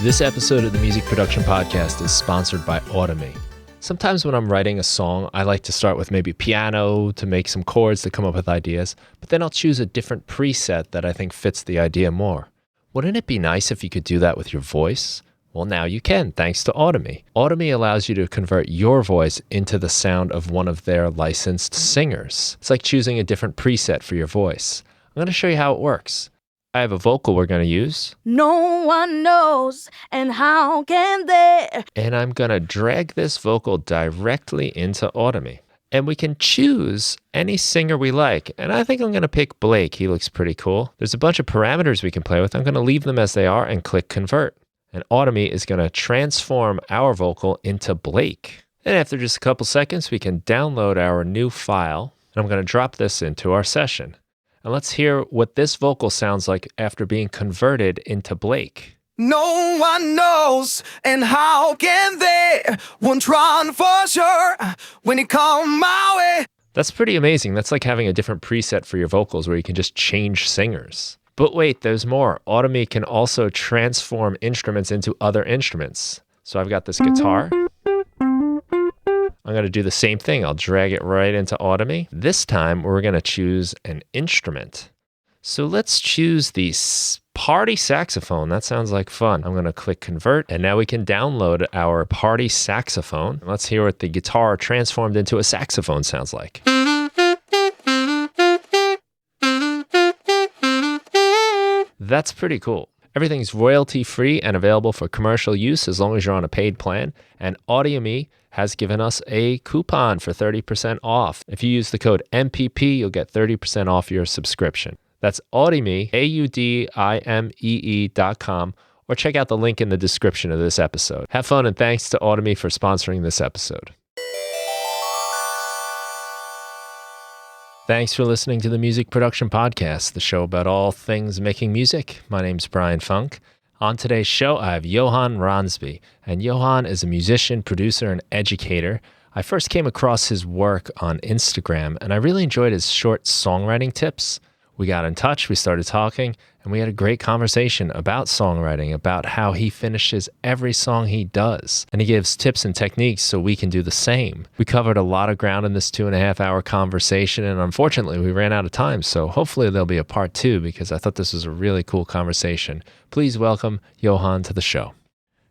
This episode of the Music Production Podcast is sponsored by Otomy. Sometimes when I'm writing a song, I like to start with maybe piano to make some chords to come up with ideas, but then I'll choose a different preset that I think fits the idea more. Wouldn't it be nice if you could do that with your voice? Well, now you can, thanks to Otomy. Otomy allows you to convert your voice into the sound of one of their licensed singers. It's like choosing a different preset for your voice. I'm going to show you how it works. I have a vocal we're going to use. No one knows, and how can they? And I'm going to drag this vocal directly into Otomy. And we can choose any singer we like. And I think I'm going to pick Blake. He looks pretty cool. There's a bunch of parameters we can play with. I'm going to leave them as they are and click convert. And Otomy is going to transform our vocal into Blake. And after just a couple seconds, we can download our new file. And I'm going to drop this into our session. And let's hear what this vocal sounds like after being converted into Blake. No one knows, and how can they? Won't run for sure when you come my way. That's pretty amazing. That's like having a different preset for your vocals where you can just change singers. But wait, there's more. Otomy can also transform instruments into other instruments. So I've got this guitar. I'm going to do the same thing. I'll drag it right into Otomy. This time, we're going to choose an instrument. So let's choose the party saxophone. That sounds like fun. I'm going to click convert, and now we can download our party saxophone. Let's hear what the guitar transformed into a saxophone sounds like. That's pretty cool. Everything's royalty-free and available for commercial use as long as you're on a paid plan. And Otomy has given us a coupon for 30% off. If you use the code MPP, you'll get 30% off your subscription. That's Otomy, AUDIMEE.com, or check out the link in the description of this episode. Have fun, and thanks to Otomy for sponsoring this episode. Thanks for listening to the Music Production Podcast, the show about all things making music. My name's Brian Funk. On today's show, I have Johan Ransby, and Johan is a musician, producer, and educator. I first came across his work on Instagram, and I really enjoyed his short songwriting tips. We got in touch, we started talking, and we had a great conversation about songwriting, about how he finishes every song he does. And he gives tips and techniques so we can do the same. We covered a lot of ground in this 2.5-hour conversation, and unfortunately, we ran out of time. So hopefully there'll be a part 2 because I thought this was a really cool conversation. Please welcome Johan to the show.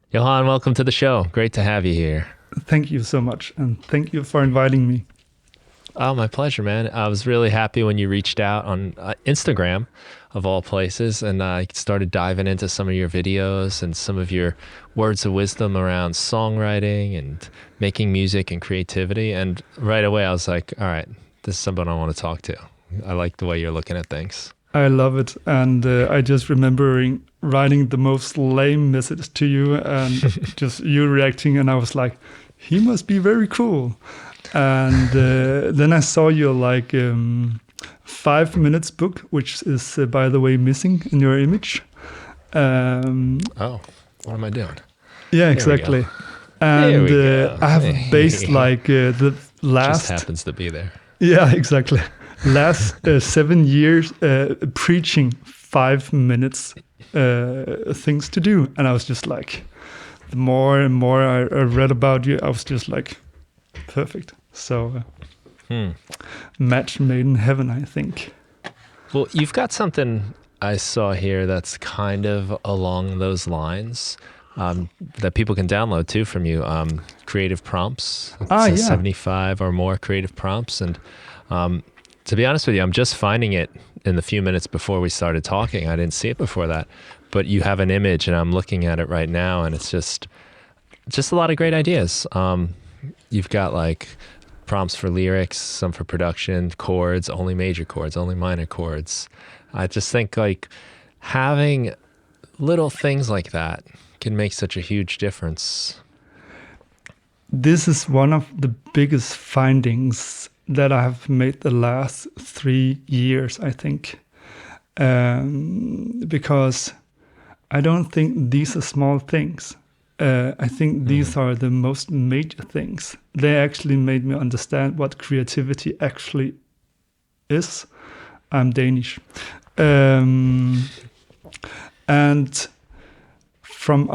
Johan, welcome to the show. Great to have you here. Thank you so much, and thank you for inviting me. Oh, my pleasure, man. I was really happy when you reached out on Instagram, of all places, and I started diving into some of your videos and some of your words of wisdom around songwriting and making music and creativity. And right away, I was like, all right, this is someone I want to talk to. I like the way you're looking at things. I love it, and I just remembering writing the most lame message to you and just you reacting, and I was like, he must be very cool. And then I saw your 5 minutes book, which is, by the way, missing in your image. Oh, what am I doing? Yeah, exactly. And I have based the last... Just happens to be there. Yeah, exactly. Last 7 years preaching 5 minutes things to do. And I was just like, the more and more I read about you, I was just like, perfect. So match made in heaven, I think. Well, you've got something I saw here that's kind of along those lines that people can download too from you. Creative prompts. Yeah. 75 or more creative prompts. And to be honest with you, I'm just finding it in the few minutes before we started talking. I didn't see it before that. But you have an image and I'm looking at it right now, and it's just a lot of great ideas. You've got prompts for lyrics, some for production, chords, only major chords, only minor chords. I just think having little things like that can make such a huge difference. This is one of the biggest findings that I have made the last 3 years, I think. Because I don't think these are small things. I think these are the most major things. They actually made me understand what creativity actually is. I'm Danish. And from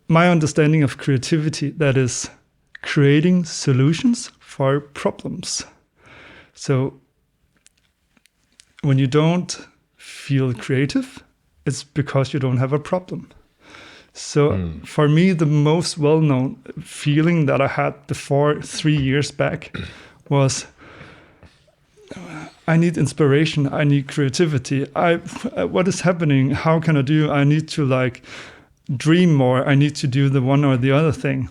my understanding of creativity, that is creating solutions for problems. So when you don't feel creative, it's because you don't have a problem. So for me, the most well-known feeling that I had before 3 years back was, I need inspiration, I need creativity. What is happening? How can I do? I need to like dream more. I need to do the one or the other thing.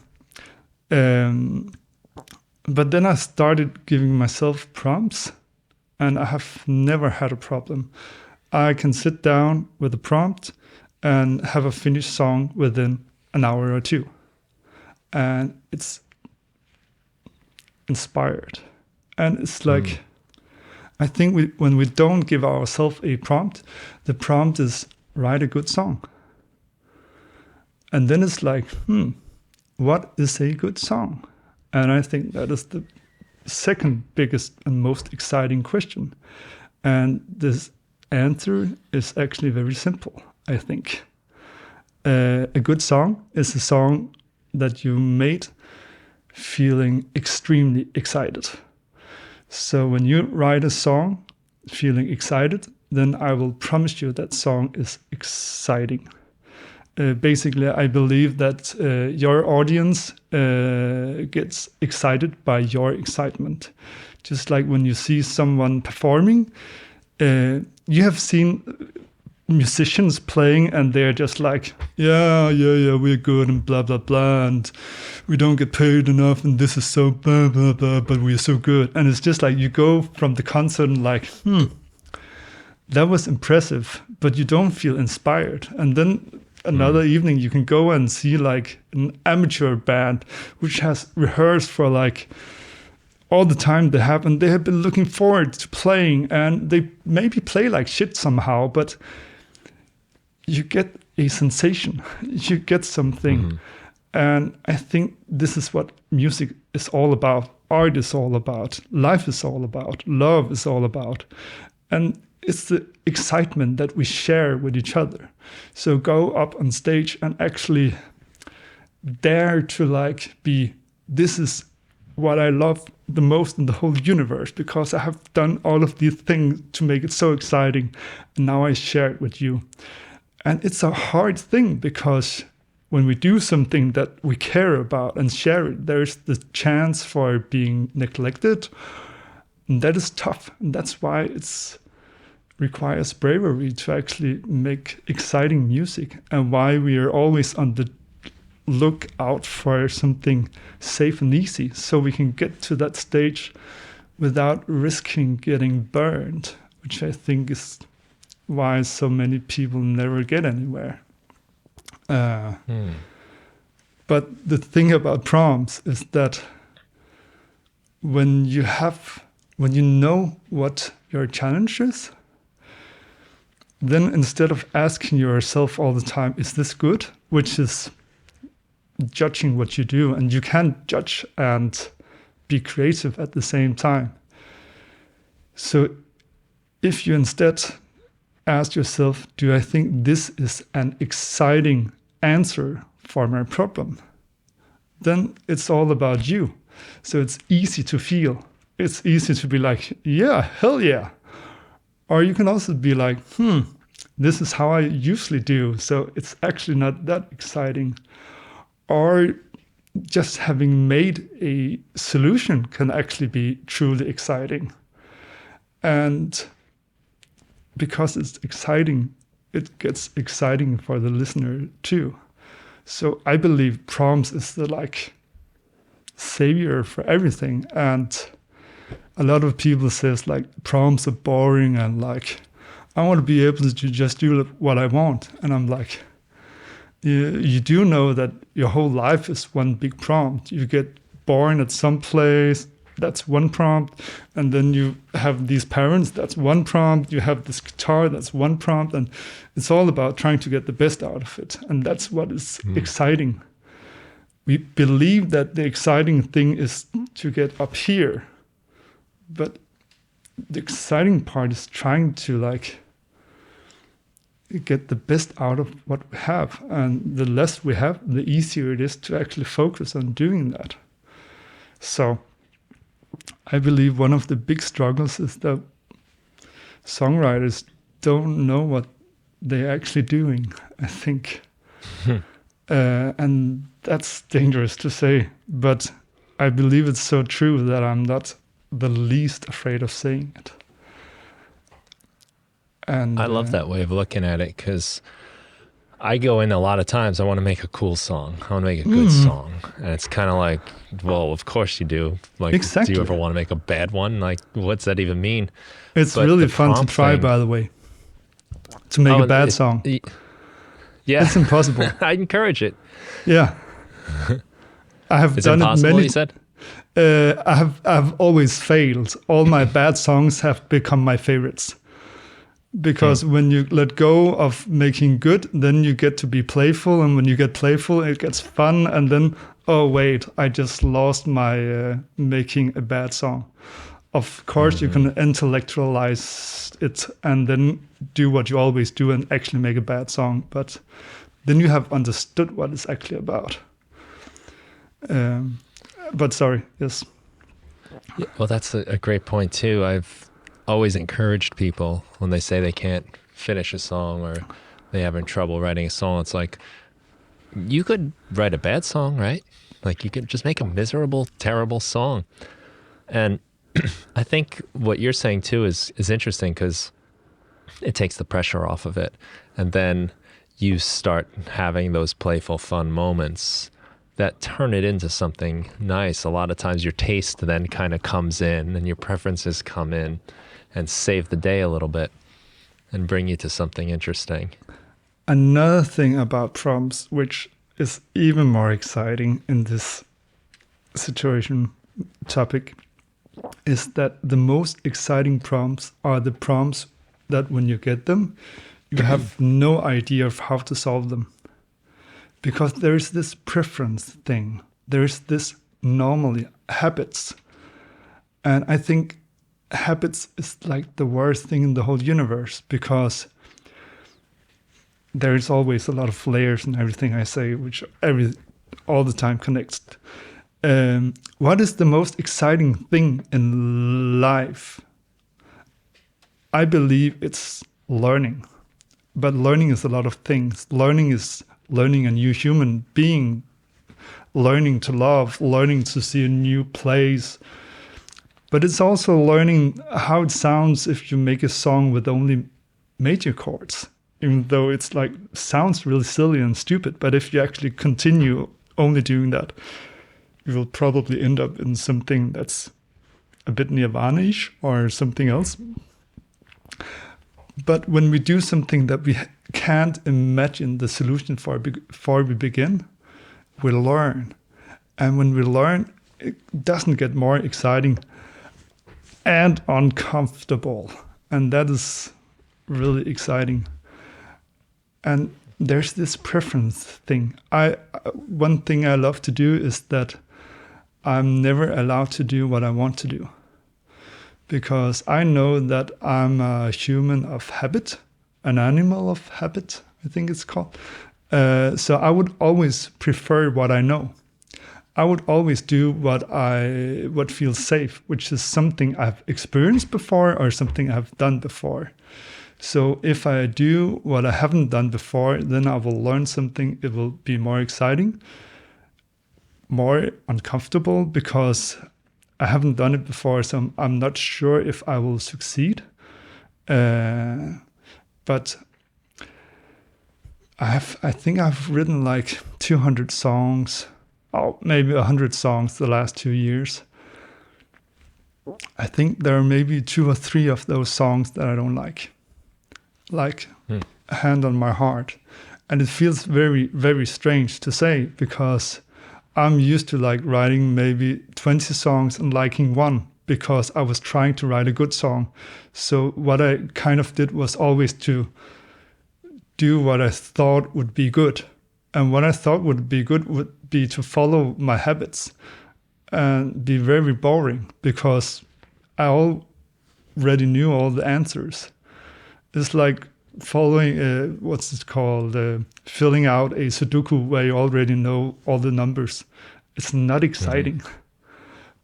But then I started giving myself prompts, and I have never had a problem. I can sit down with a prompt and have a finished song within an hour or two. And it's inspired. And it's like, I think when we don't give ourselves a prompt, the prompt is write a good song. And then it's like, what is a good song? And I think that is the second biggest and most exciting question. And this answer is actually very simple, I think. A good song is a song that you made feeling extremely excited. So when you write a song feeling excited, then I will promise you that song is exciting. Basically, I believe that your audience gets excited by your excitement. Just like when you see someone performing, you have seen musicians playing and they're just like, yeah, we're good and blah, blah, blah, and we don't get paid enough and this is so blah, blah, blah, but we're so good. And it's just like you go from the concert and like, that was impressive, but you don't feel inspired. And then another evening you can go and see like an amateur band which has rehearsed for like all the time they have, and they have been looking forward to playing, and they maybe play like shit somehow, but you get a sensation, you get something. And I think this is what music is all about, art is all about, life is all about, love is all about. And it's the excitement that we share with each other. So go up on stage and actually dare to like be, this is what I love the most in the whole universe, because I have done all of these things to make it so exciting. And now I share it with you. And it's a hard thing, because when we do something that we care about and share it, there's the chance for being neglected. And that is tough. And that's why it requires bravery to actually make exciting music, and why we are always on the lookout for something safe and easy, so we can get to that stage without risking getting burned, which I think is why so many people never get anywhere. But the thing about prompts is that when you know what your challenge is, then instead of asking yourself all the time, is this good? Which is judging what you do, and you can't judge and be creative at the same time. So if you instead ask yourself, do I think this is an exciting answer for my problem? Then it's all about you. So it's easy to feel. It's easy to be like, yeah, hell yeah. Or you can also be like, this is how I usually do, so it's actually not that exciting. Or just having made a solution can actually be truly exciting. And because it's exciting, it gets exciting for the listener too. So I believe prompts is the like savior for everything. And a lot of people says like prompts are boring, and like I want to be able to just do what I want. And I'm like, you do know that your whole life is one big prompt. You get born at some place, that's one prompt. And then you have these parents, that's one prompt. You have this guitar, that's one prompt. And it's all about trying to get the best out of it. And that's what is exciting. We believe that the exciting thing is to get up here. But the exciting part is trying to like get the best out of what we have. And the less we have, the easier it is to actually focus on doing that. So I believe one of the big struggles is that songwriters don't know what they're actually doing, I think. And that's dangerous to say, but I believe it's so true that I'm not the least afraid of saying it. And I love that way of looking at it, because I go in a lot of times, I want to make a cool song. I want to make a good song. And it's kind of like, well, of course you do. Like, Exactly. do you ever want to make a bad one? Like, what's that even mean? It's But really the fun to prompt try, thing- by the way, to make a bad song. Yeah. It's impossible. I encourage it. Yeah. I have It's done impossible, it many. you said? I've always failed. All my bad songs have become my favorites. Because when you let go of making good, then you get to be playful. And when you get playful, it gets fun. And then, oh, wait, I just lost my making a bad song. Of course, you can intellectualize it and then do what you always do and actually make a bad song. But then you have understood what it's actually about. But sorry, yes. Yeah, well, that's a great point too. I've always encouraged people when they say they can't finish a song or they're having trouble writing a song. It's like, you could write a bad song, right? Like, you could just make a miserable, terrible song. And I think what you're saying too is interesting, because it takes the pressure off of it. And then you start having those playful, fun moments that turn it into something nice. A lot of times your taste then kind of comes in and your preferences come in and save the day a little bit and bring you to something interesting. Another thing about prompts, which is even more exciting in this situation topic, is that the most exciting prompts are the prompts that when you get them, you have no idea of how to solve them. Because there is this preference thing. There is this normally habits. And I think habits is like the worst thing in the whole universe, because there is always a lot of layers in everything I say, which all the time connects. What is the most exciting thing in life? I believe it's learning. But learning is a lot of things. Learning is learning a new human being, learning to love, learning to see a new place. But it's also learning how it sounds if you make a song with only major chords, even though it's like sounds really silly and stupid. But if you actually continue only doing that, you will probably end up in something that's a bit Nirvana-ish or something else. But when we do something that we can't imagine the solution for before we begin, we learn. And when we learn, it doesn't get more exciting and uncomfortable. And that is really exciting. And there's this preference thing. One thing I love to do is that I'm never allowed to do what I want to do. Because I know that I'm a human of habit, an animal of habit, I think it's called. So I would always prefer what I know. I would always do what feels safe, which is something I've experienced before or something I've done before. So if I do what I haven't done before, then I will learn something. It will be more exciting, more uncomfortable, because I haven't done it before, so I'm not sure if I will succeed. But I think I've written like 200 songs, or maybe 100 songs the last 2 years. I think there are maybe 2 or 3 of those songs that I don't like hand on my heart. And it feels very, very strange to say, because I'm used to like writing maybe 20 songs and liking one, because I was trying to write a good song. So what I kind of did was always to do what I thought would be good. And what I thought would be good would be to follow my habits and be very boring, because I already knew all the answers. It's like following what's it called, filling out a Sudoku where you already know all the numbers. It's not exciting.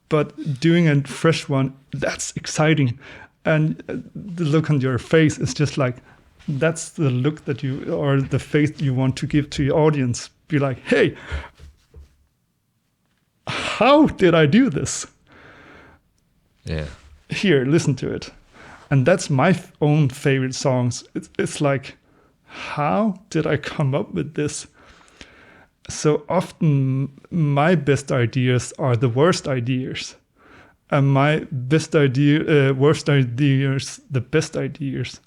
But doing a fresh one, that's exciting. And the look on your face is just like, that's the look that you, or the face you want to give to your audience. Be like, hey, how did I do this? Yeah. Here, listen to it. And that's my own favorite songs. It's like, how did I come up with this? So often my best ideas are the worst ideas. And my worst ideas, the best ideas.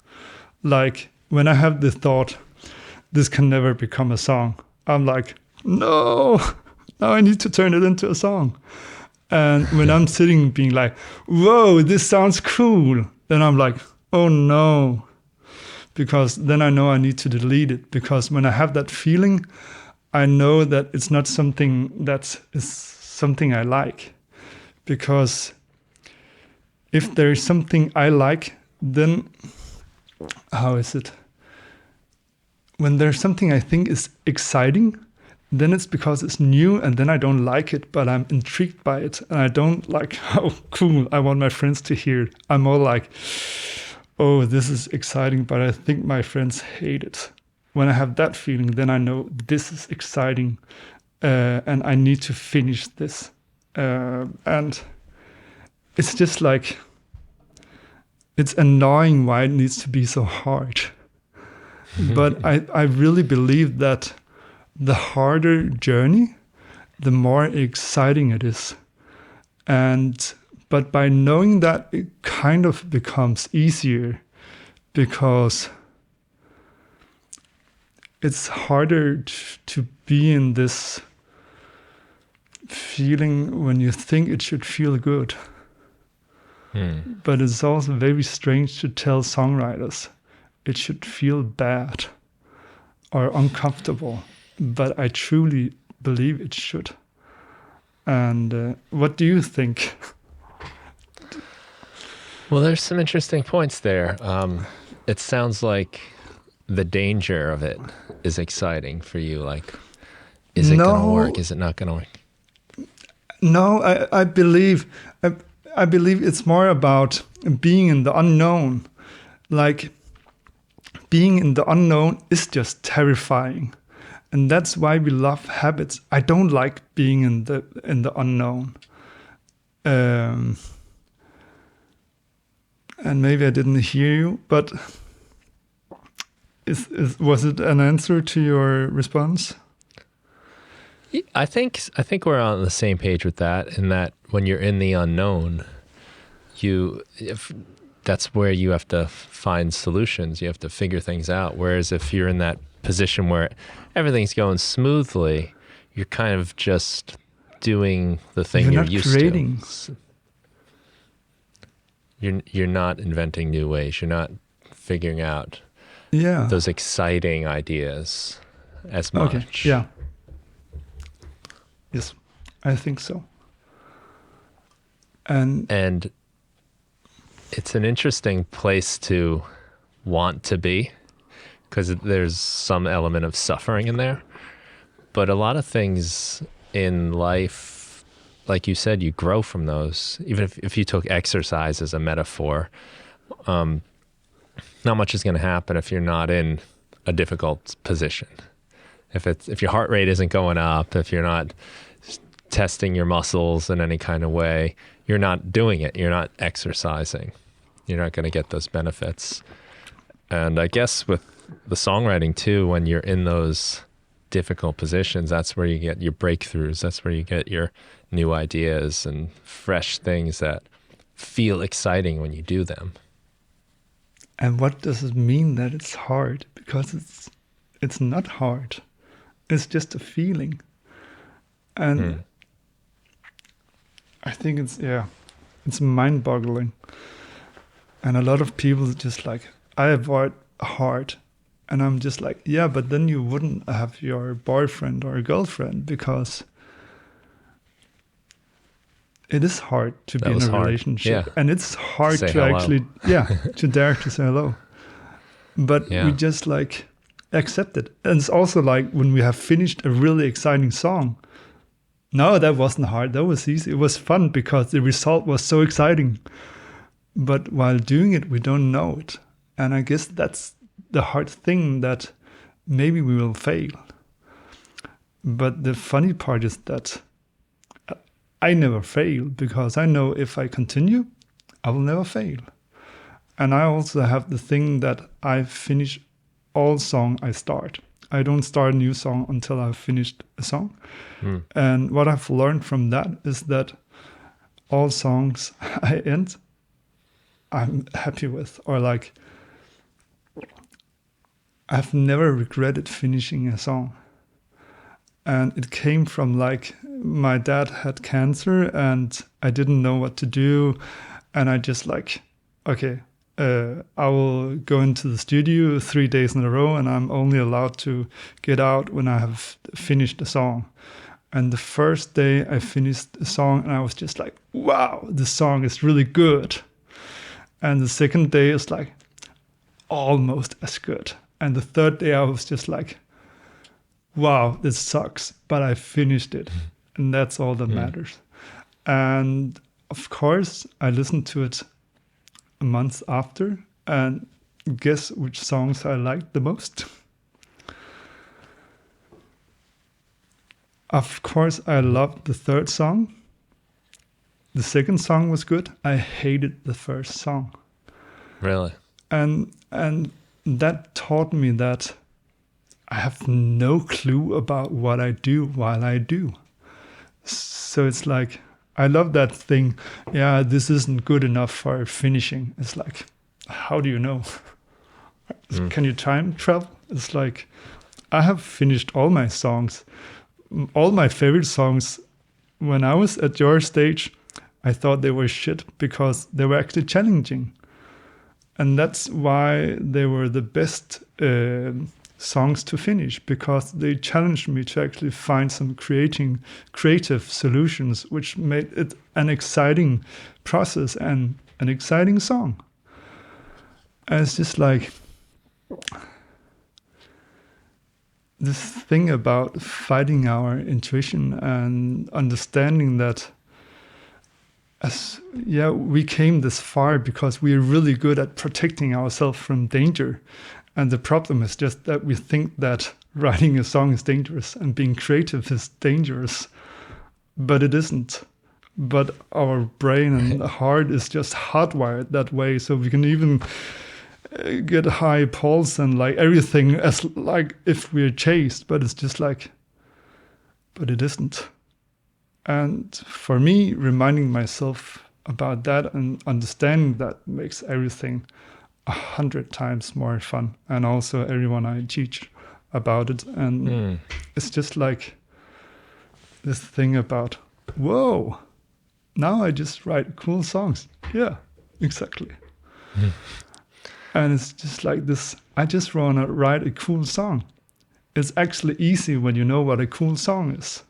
Like when I have the thought, this can never become a song. I'm like, no, now I need to turn it into a song. And when I'm sitting being like, whoa, this sounds cool. Then I'm like, oh no. Because then I know I need to delete it. Because when I have that feeling, I know that it's not something that is something I like. Because if there is something I like, then how is it? When there's something I think is exciting, then it's because it's new and then I don't like it, but I'm intrigued by it. And I don't like, how cool, I want my friends to hear it. I'm more like, oh, this is exciting, but I think my friends hate it. When I have that feeling, then I know this is exciting and I need to finish this. And it's just like, it's annoying why it needs to be so hard. But I really believe that the harder journey, the more exciting it is. But by knowing that, it kind of becomes easier because it's harder to be in this feeling when you think it should feel good. But it's also very strange to tell songwriters it should feel bad or uncomfortable. But I truly believe it should. And what do you think? Well, there's some interesting points there. It sounds like the danger of it is exciting for you. Like, is it going to work? Is it not going to work? No, I believe it's more about being in the unknown. Like, being in the unknown is just terrifying. And that's why we love habits. I don't like being in the unknown. And maybe I didn't hear you, but was it an answer to your response? I think we're on the same page with that, in that when you're in the unknown, that's where you have to find solutions. You have to figure things out. Whereas if you're in that position where everything's going smoothly, you're kind of just doing the thing you're used creating. to. You're not inventing new ways. You're not figuring out those exciting ideas as much. Okay. Yeah. Yes, I think so. And it's an interesting place to want to be, because there's some element of suffering in there. But a lot of things in life, like you said, you grow from those. Even if you took exercise as a metaphor, not much is going to happen if you're not in a difficult position. If your heart rate isn't going up, if you're not testing your muscles in any kind of way, you're not doing it. You're not exercising. You're not going to get those benefits. And I guess with the songwriting too, when you're in those difficult positions, that's where you get your breakthroughs. That's where you get your new ideas and fresh things that feel exciting when you do them. And what does it mean that it's hard? Because it's not hard. It's just a feeling. And I think it's mind-boggling. And a lot of people just like, I avoid hard. And I'm just like, yeah, but then you wouldn't have your boyfriend or girlfriend, because it is hard to be in a relationship. Yeah. And it's hard Say to hello. actually, to dare to say hello. but we just like accept it. And it's also like when we have finished a really exciting song. No, that wasn't hard. That was easy. It was fun because the result was so exciting. But while doing it, we don't know it. And I guess that's the hard thing, that maybe we will fail. But the funny part is that I never fail, because I know if I continue, I will never fail. And I also have the thing that I finish all song I start. I don't start a new song until I've finished a song. And what I've learned from that is that all songs I end, I'm happy with. Or like, I've never regretted finishing a song. And it came from like, my dad had cancer and I didn't know what to do. And I just like, okay, I will go into the studio 3 days in a row, and I'm only allowed to get out when I have finished a song. And the first day I finished the song, and I was just like, wow, this song is really good. And the second day is like, almost as good. And the third day I was just like, wow, this sucks, but I finished it. And that's all that matters. And of course, I listened to it a month after, and guess which songs I liked the most? Of course, I loved the third song. The second song was good. I hated the first song. Really? And that taught me that I have no clue about what I do while I do. So it's like, I love that thing. Yeah, this isn't good enough for finishing. It's like, how do you know? Can you time travel? It's like, I have finished all my songs. All my favorite songs, when I was at your stage, I thought they were shit because they were actually challenging. And that's why they were the best songs to finish, because they challenged me to actually find some creative solutions, which made it an exciting process and an exciting song. And it's just like this thing about fighting our intuition and understanding that we came this far because we're really good at protecting ourselves from danger. And the problem is just that we think that writing a song is dangerous and being creative is dangerous, but it isn't. But our brain and heart is just hardwired that way, so we can even get high pulse and like everything as like if we're chased, but it's just like, but it isn't. And for me, reminding myself about that and understanding that makes everything 100 times more fun, and also everyone I teach about it. And it's just like this thing about, whoa, now I just write cool songs. Yeah, exactly. And it's just like this, I just want to write a cool song. It's actually easy when you know what a cool song is.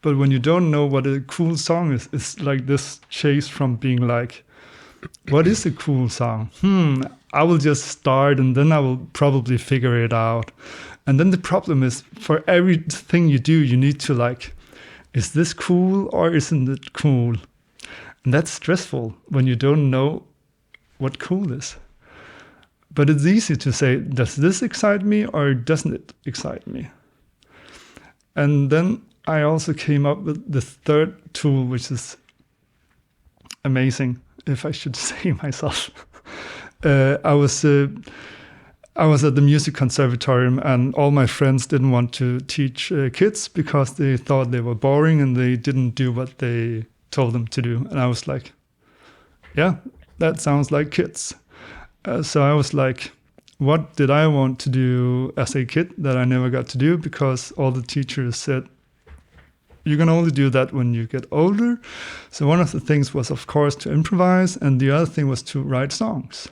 But when you don't know what a cool song is, it's like this chase from being like, what is a cool song? I will just start and then I will probably figure it out. And then the problem is, for everything you do, you need to like, is this cool or isn't it cool? And that's stressful when you don't know what cool is. But it's easy to say, does this excite me or doesn't it excite me? And then I also came up with the third tool, which is amazing, if I should say myself. I was at the music conservatorium, and all my friends didn't want to teach kids because they thought they were boring and they didn't do what they told them to do. And I was like, yeah, that sounds like kids. So I was like, what did I want to do as a kid that I never got to do, because all the teachers said, you can only do that when you get older. So one of the things was, of course, to improvise, and the other thing was to write songs.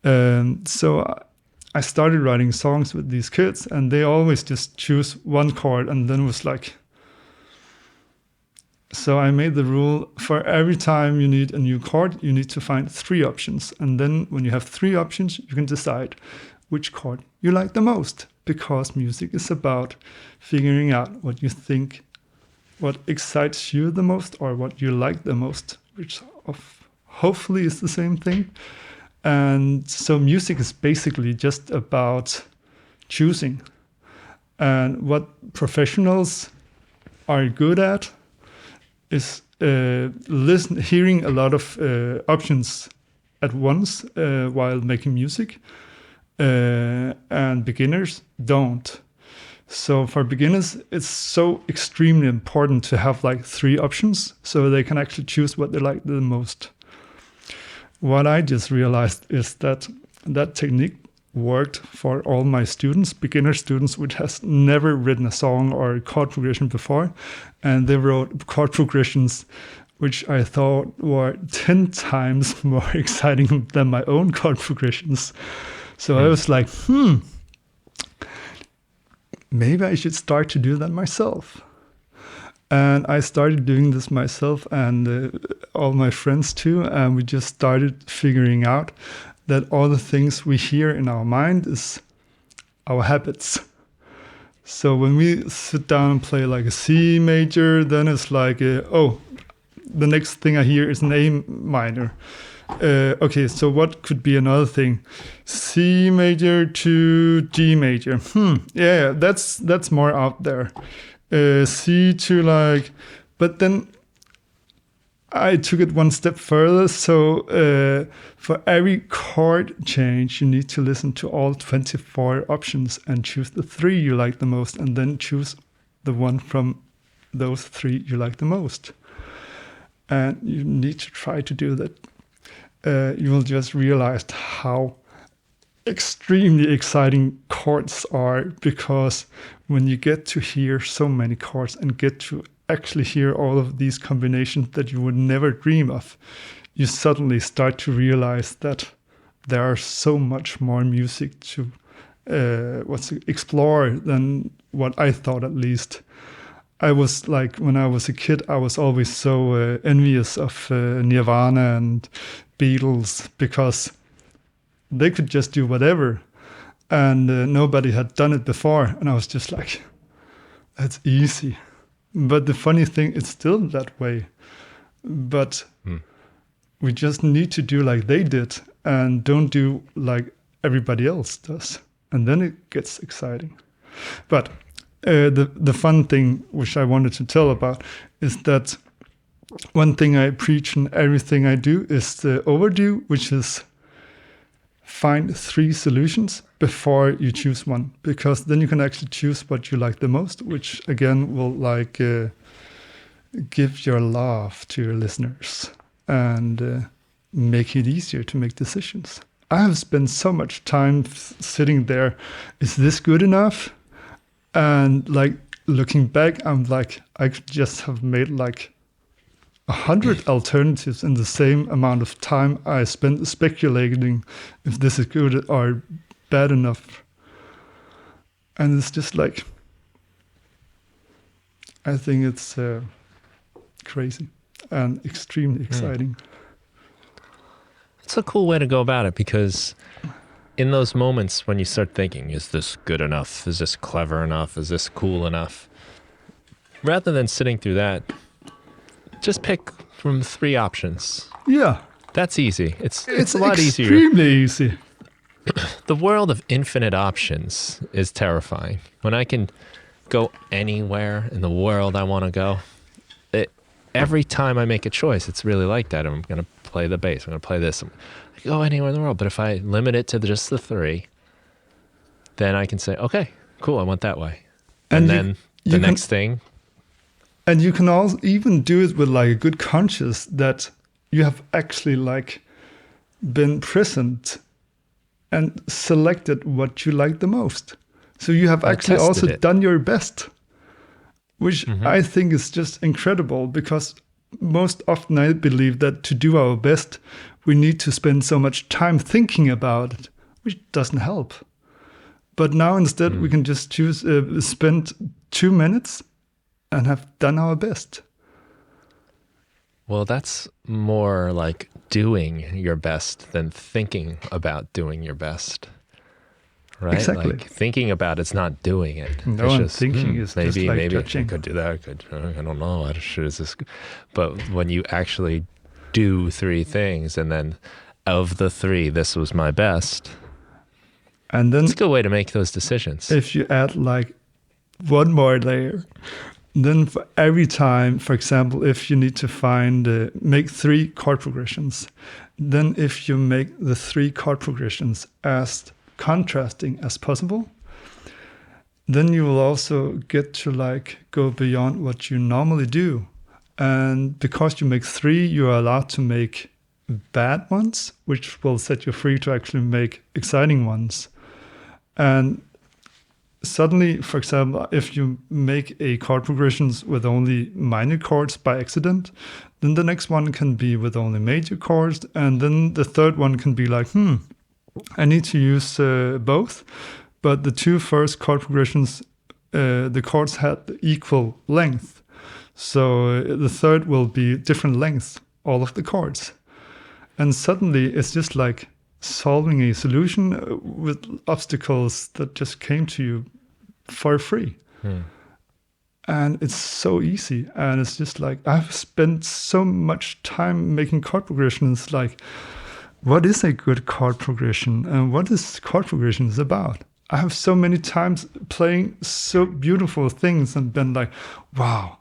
So I started writing songs with these kids, and they always just choose one chord, and then it was like, So I made the rule for every time you need a new chord, you need to find 3 options. And then when you have 3 options, you can decide which chord you like the most, because music is about figuring out what you think, what excites you the most, or what you like the most, which hopefully is the same thing. And so music is basically just about choosing. And what professionals are good at is hearing a lot of options at once while making music, and beginners don't. So for beginners, it's so extremely important to have like 3 options so they can actually choose what they like the most. What I just realized is that technique worked for all my students, beginner students, which has never written a song or a chord progression before. And they wrote chord progressions which I thought were 10 times more exciting than my own chord progressions. So I was like, maybe I should start to do that myself. And I started doing this myself, and all my friends too. And we just started figuring out that all the things we hear in our mind is our habits. So when we sit down and play like a C major, then it's like, the next thing I hear is an A minor. Okay, so what could be another thing? C major to G major. Yeah, that's more out there. C to like, but then I took it one step further. So for every chord change, you need to listen to all 24 options and choose the 3 you like the most, and then choose the one from those 3 you like the most. And you need to try to do that. You will just realize how extremely exciting chords are, because when you get to hear so many chords and get to actually hear all of these combinations that you would never dream of, you suddenly start to realize that there are so much more music to explore than what I thought, at least. I was like, when I was a kid, I was always so envious of Nirvana and Beatles, because they could just do whatever, and nobody had done it before. And I was just like, that's easy. But the funny thing, it's still that way. But we just need to do like they did, and don't do like everybody else does. And then it gets exciting. But the fun thing which I wanted to tell about is that one thing I preach in everything I do is the overview, which is find 3 solutions before you choose one, because then you can actually choose what you like the most, which again will like give your love to your listeners and make it easier to make decisions. I have spent so much time sitting there. Is this good enough? And like looking back, I'm like, I could just have made like 100 alternatives in the same amount of time I spent speculating if this is good or bad enough. And it's just like, I think it's crazy and extremely exciting. It's a cool way to go about it, because in those moments when you start thinking, is this good enough? Is this clever enough? Is this cool enough? Rather than sitting through that, just pick from 3 options. Yeah. That's easy. It's a lot easier. Extremely easy. The world of infinite options is terrifying. When I can go anywhere in the world I want to go, every time I make a choice, it's really like that. I'm going to play the bass. I'm going to play this. I can go anywhere in the world. But if I limit it to just the 3, then I can say, okay, cool, I want that way. And then the next thing. And you can also even do it with like a good conscience that you have actually like been present and selected what you like the most. So you have actually also done your best, which I think is just incredible, because most often I believe that to do our best, we need to spend so much time thinking about it, which doesn't help. But now instead we can just choose, spend 2 minutes and have done our best. Well, that's more like doing your best than thinking about doing your best, right? Exactly. Like thinking about it's not doing it. No, it's and just thinking is just maybe like maybe judging. I could do that. I could. I don't know. Is this? But when you actually do 3 things, and then of the 3, this was my best. And then It's a good way to make those decisions. if you add like one more layer, then for every time, for example, if you need to make 3 chord progressions, then if you make the 3 chord progressions as contrasting as possible, then you will also get to like go beyond what you normally do. And because you make 3, you are allowed to make bad ones, which will set you free to actually make exciting ones. And suddenly, for example, if you make a chord progressions with only minor chords by accident, then the next one can be with only major chords, and then the third one can be like, I need to use both, but the 2 first chord progressions, the chords had equal length, so the third will be different lengths, all of the chords, and suddenly it's just like solving a solution with obstacles that just came to you for free. And it's so easy, and it's just like I've spent so much time making chord progressions, like what is a good chord progression and what is chord progressions about. I have so many times playing so beautiful things and been like, wow,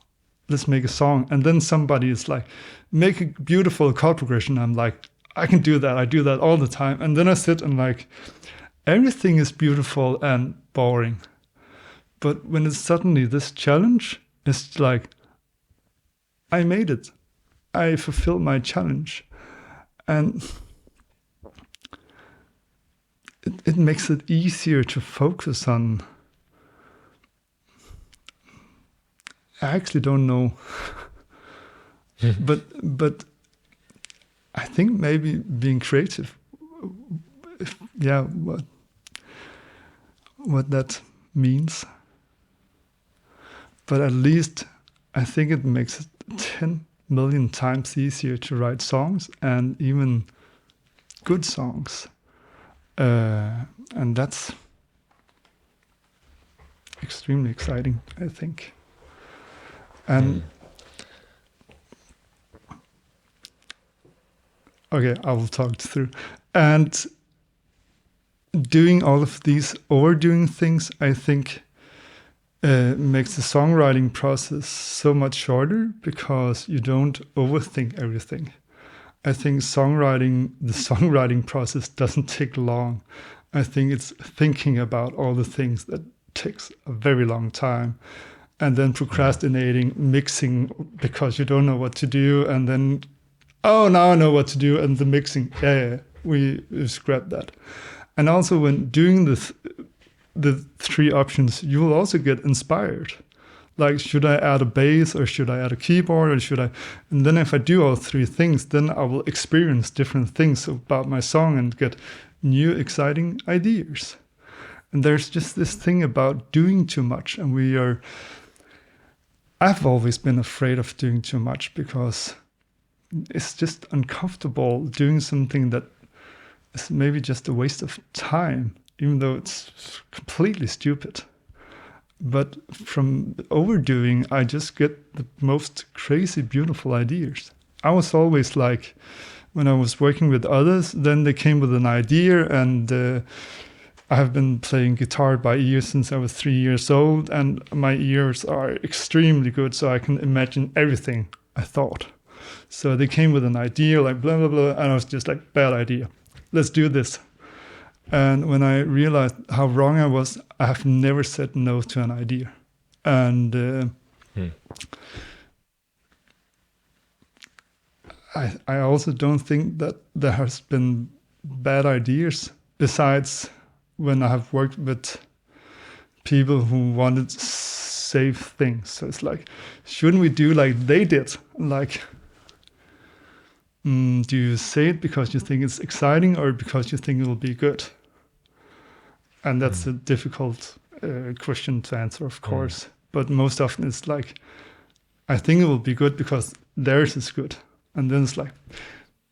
let's make a song, and then somebody is like, make a beautiful chord progression. I'm like, I can do that. I do that all the time. And then I sit and like, everything is beautiful and boring. But when it's suddenly this challenge, it's like, I made it. I fulfilled my challenge. And it makes it easier to focus on. I actually don't know. But I think maybe being creative, what that means. But at least I think it makes it 10 million times easier to write songs, and even good songs. And that's extremely exciting, I think. And okay, I will talk it through. And doing all of these overdoing things, I think, makes the songwriting process so much shorter because you don't overthink everything. I think the songwriting process doesn't take long. I think it's thinking about all the things that takes a very long time, and then procrastinating, mixing because you don't know what to do, and then, oh, now I know what to do, and the mixing, we scrap that. And also when doing the 3 options, you will also get inspired. Like, should I add a bass, or should I add a keyboard, or should I? And then if I do all 3 things, then I will experience different things about my song and get new exciting ideas. And there's just this thing about doing too much, and I've always been afraid of doing too much because it's just uncomfortable doing something that is maybe just a waste of time, even though it's completely stupid. But from overdoing, I just get the most crazy, beautiful ideas. I was always like, when I was working with others, then they came with an idea, and I have been playing guitar by ear since I was 3 years old, and my ears are extremely good, so I can imagine everything I thought. So they came with an idea, like blah, blah, blah, and I was just like, bad idea. Let's do this. And when I realized how wrong I was, I have never said no to an idea. And I also don't think that there has been bad ideas, besides when I have worked with people who wanted safe things. So it's like, shouldn't we do like they did? Like, do you say it because you think it's exciting, or because you think it will be good? And that's a difficult question to answer, of course. But most often it's like, I think it will be good because theirs is good. And then it's like,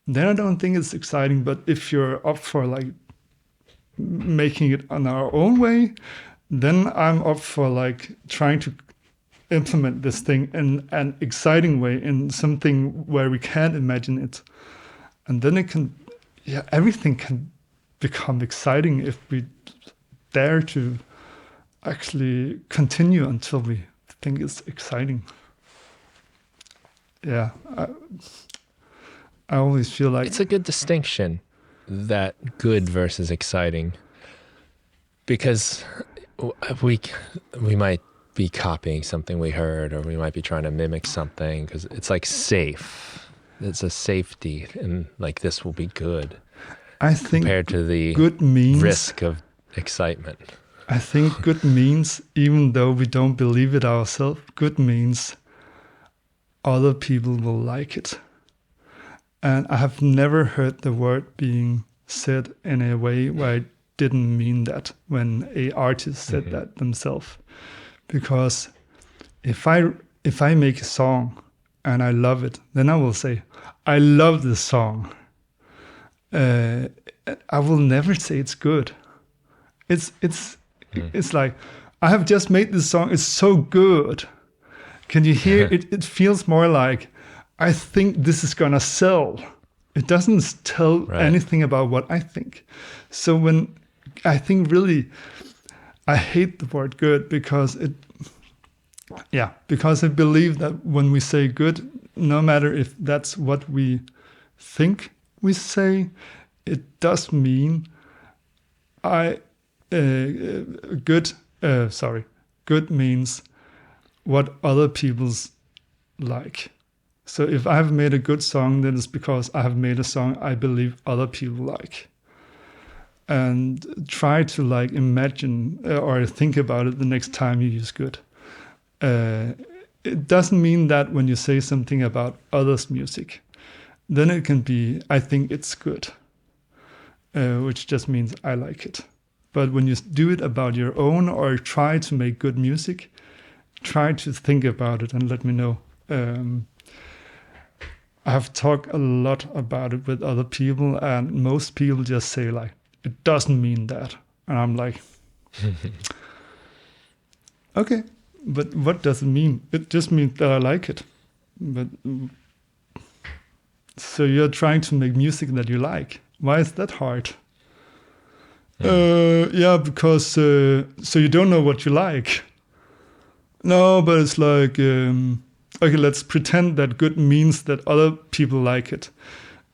then I don't think it's exciting. But if you're up for like making it on our own way, then I'm up for like trying to implement this thing in an exciting way, in something where we can't imagine it. And then it can, everything can become exciting if we dare to actually continue until we think it's exciting. Yeah, I always feel like it's a good distinction, that good versus exciting, because we might be copying something we heard, or we might be trying to mimic something because it's like safe. It's a safety, and like this will be good. I think compared to the good means risk of excitement. I think good means, even though we don't believe it ourselves, good means other people will like it. And I have never heard the word being said in a way where I didn't mean that when a artist said that themselves. Because if I make a song and I love it, then I will say, I love this song. I will never say it's good. It's like, I have just made this song, it's so good. Can you hear it? It feels more like, I think this is gonna sell. It doesn't tell anything about what I think. So when I think really, I hate the word good because because I believe that when we say good, no matter if that's what we think we say, it does mean good means what other people's like. So if I have made a good song, then it's because I have made a song I believe other people like. And try to like imagine or think about it the next time you use good. It doesn't mean that when you say something about others' music, then it can be, I think it's good, which just means I like it. But when you do it about your own or try to make good music, try to think about it and let me know. I have talked a lot about it with other people, and most people just say like, it doesn't mean that. And I'm like, okay, but what does it mean? It just means that I like it. But so you're trying to make music that you like. Why is that hard? Because so you don't know what you like. No, but it's like, okay, let's pretend that good means that other people like it.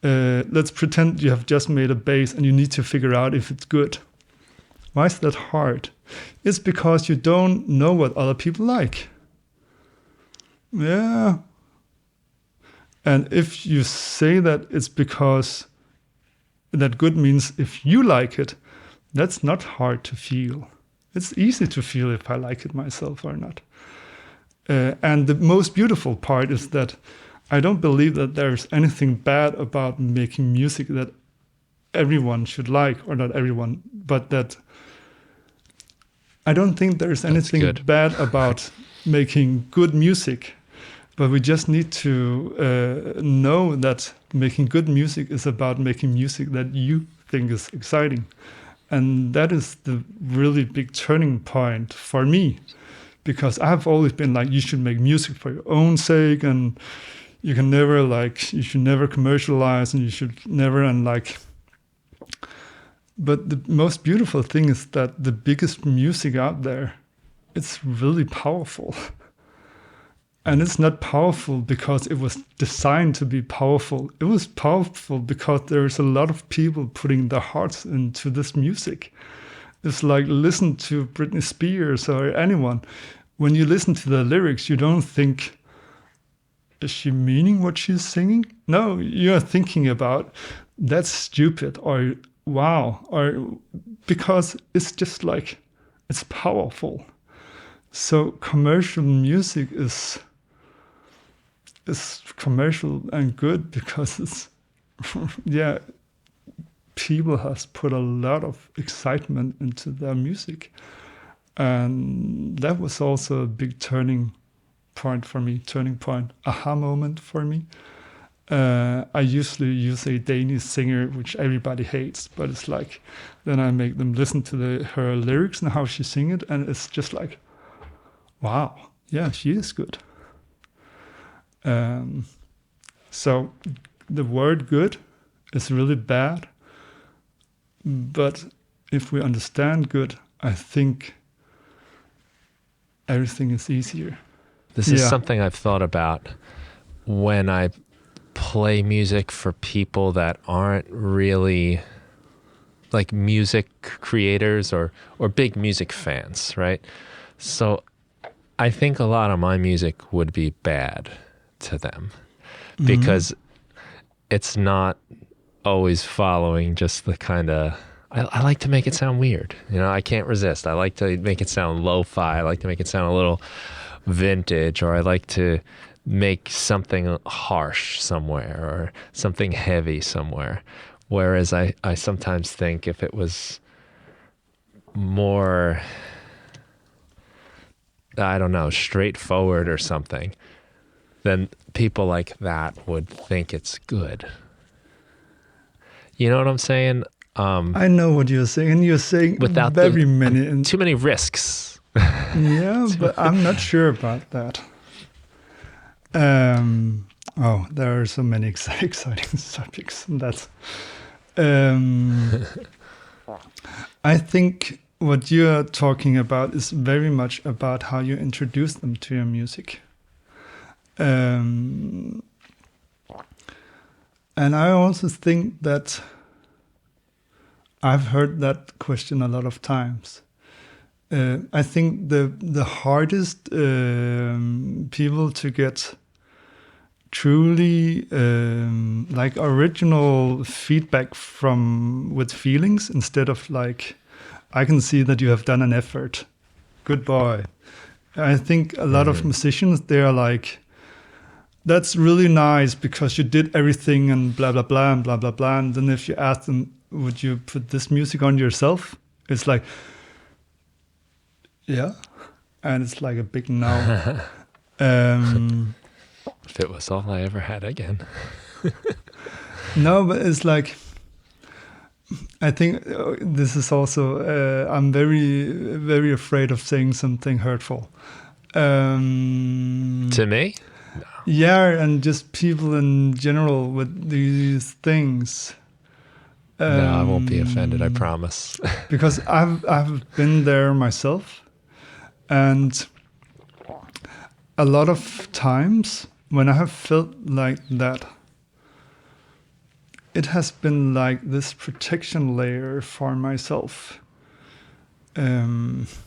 Let's pretend you have just made a bass and you need to figure out if it's good. Why is that hard? It's because you don't know what other people like. Yeah. And if you say that it's because that good means if you like it, that's not hard to feel. It's easy to feel if I like it myself or not. And the most beautiful part is that I don't believe that there's anything bad about making music that everyone should like, or not everyone, but that I don't think there's anything bad about making good music, but we just need to know that making good music is about making music that you think is exciting. And that is the really big turning point for me, because I've always been like, you should make music for your own sake, and you should never commercialize, and you should never, but the most beautiful thing is that the biggest music out there, it's really powerful. And it's not powerful because it was designed to be powerful. It was powerful because there's a lot of people putting their hearts into this music. It's like, listen to Britney Spears or anyone. When you listen to the lyrics, you don't think, is she meaning what she's singing? No, you're thinking about, that's stupid, or wow, or because it's just like, it's powerful. So commercial music is commercial and good because it's, people has put a lot of excitement into their music. And that was also a big turning point, aha moment for me. I usually use a Danish singer, which everybody hates, but it's like, then I make them listen to her lyrics and how she sing it, and it's just like, wow, yeah, she is good. So the word good is really bad, but if we understand good, I think everything is easier. This is something I've thought about when I play music for people that aren't really like music creators or big music fans, right? So I think a lot of my music would be bad to them because it's not always following just the kind of, I like to make it sound weird. You know, I can't resist. I like to make it sound lo-fi. I like to make it sound a little vintage, or I like to make something harsh somewhere or something heavy somewhere. Whereas I sometimes think if it was more, I don't know, straightforward or something, then people like that would think it's good. You know what I'm saying? I know what you're saying. You're saying without many too many risks. Yeah, but I'm not sure about that. There are so many exciting subjects. That's. I think what you're talking about is very much about how you introduce them to your music. And I also think that I've heard that question a lot of times. I think the hardest people to get truly like original feedback from with feelings, instead of like, I can see that you have done an effort, good boy. I think a lot of musicians, they are like, that's really nice because you did everything and blah blah blah and blah blah blah. And then if you ask them, would you put this music on yourself? It's like, yeah, and it's like a big no. If it was all I ever had again. No, but it's like, I think this is also, I'm very, very afraid of saying something hurtful. To me? No. Yeah, and just people in general with these things. No, I won't be offended, I promise. Because I've been there myself. And a lot of times when I have felt like that, it has been like this protection layer for myself. It's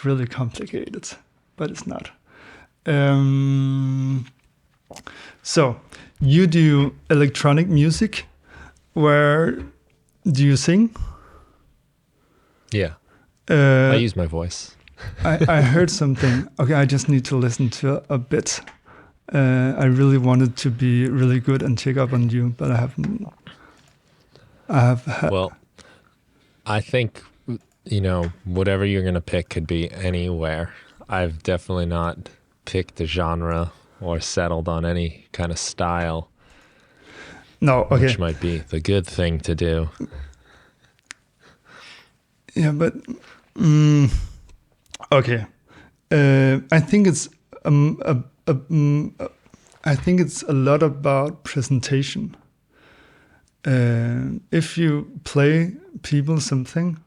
really complicated, but it's not. So you do electronic music. Where do you sing? Yeah. I use my voice. I heard something. Okay, I just need to listen to a bit. I really wanted to be really good and check up on you, but I haven't. Well, I think, you know, whatever you're going to pick could be anywhere. I've definitely not picked a genre or settled on any kind of style. No, okay. Which might be the good thing to do. Yeah, but okay. I think it's I think it's a lot about presentation. If you play people something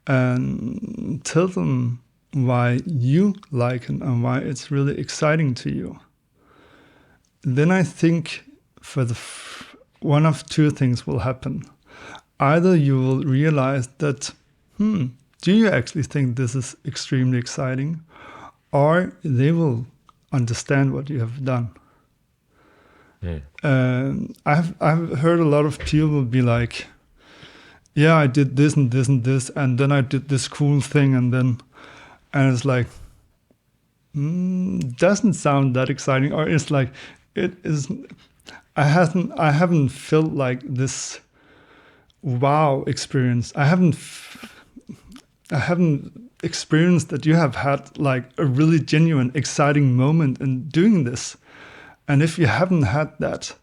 and tell them why you like it and why it's really exciting to you, then I think for one of two things will happen. Either you will realize that, do you actually think this is extremely exciting? Or they will understand what you have done. I've heard a lot of people be like, yeah, I did this and this and this, and then I did this cool thing, and it's like, doesn't sound that exciting, or it's like, it is. I haven't felt like this wow experience. I haven't experienced that you have had like a really genuine, exciting moment in doing this. And if you haven't had that,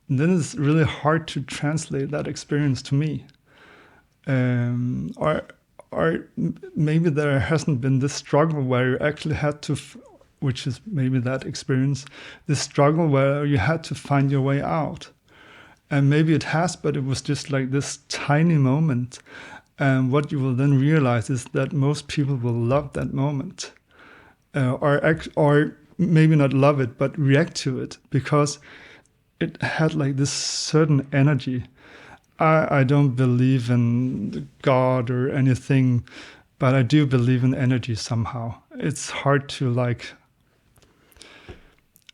then it's really hard to translate that experience to me. Or maybe there hasn't been this struggle where you actually had to, which is maybe that experience, this struggle where you had to find your way out. And maybe it has, but it was just like this tiny moment. And what you will then realize is that most people will love that moment, or maybe not love it, but react to it, because it had like this certain energy. I don't believe in God or anything, but I do believe in energy somehow. It's hard to like,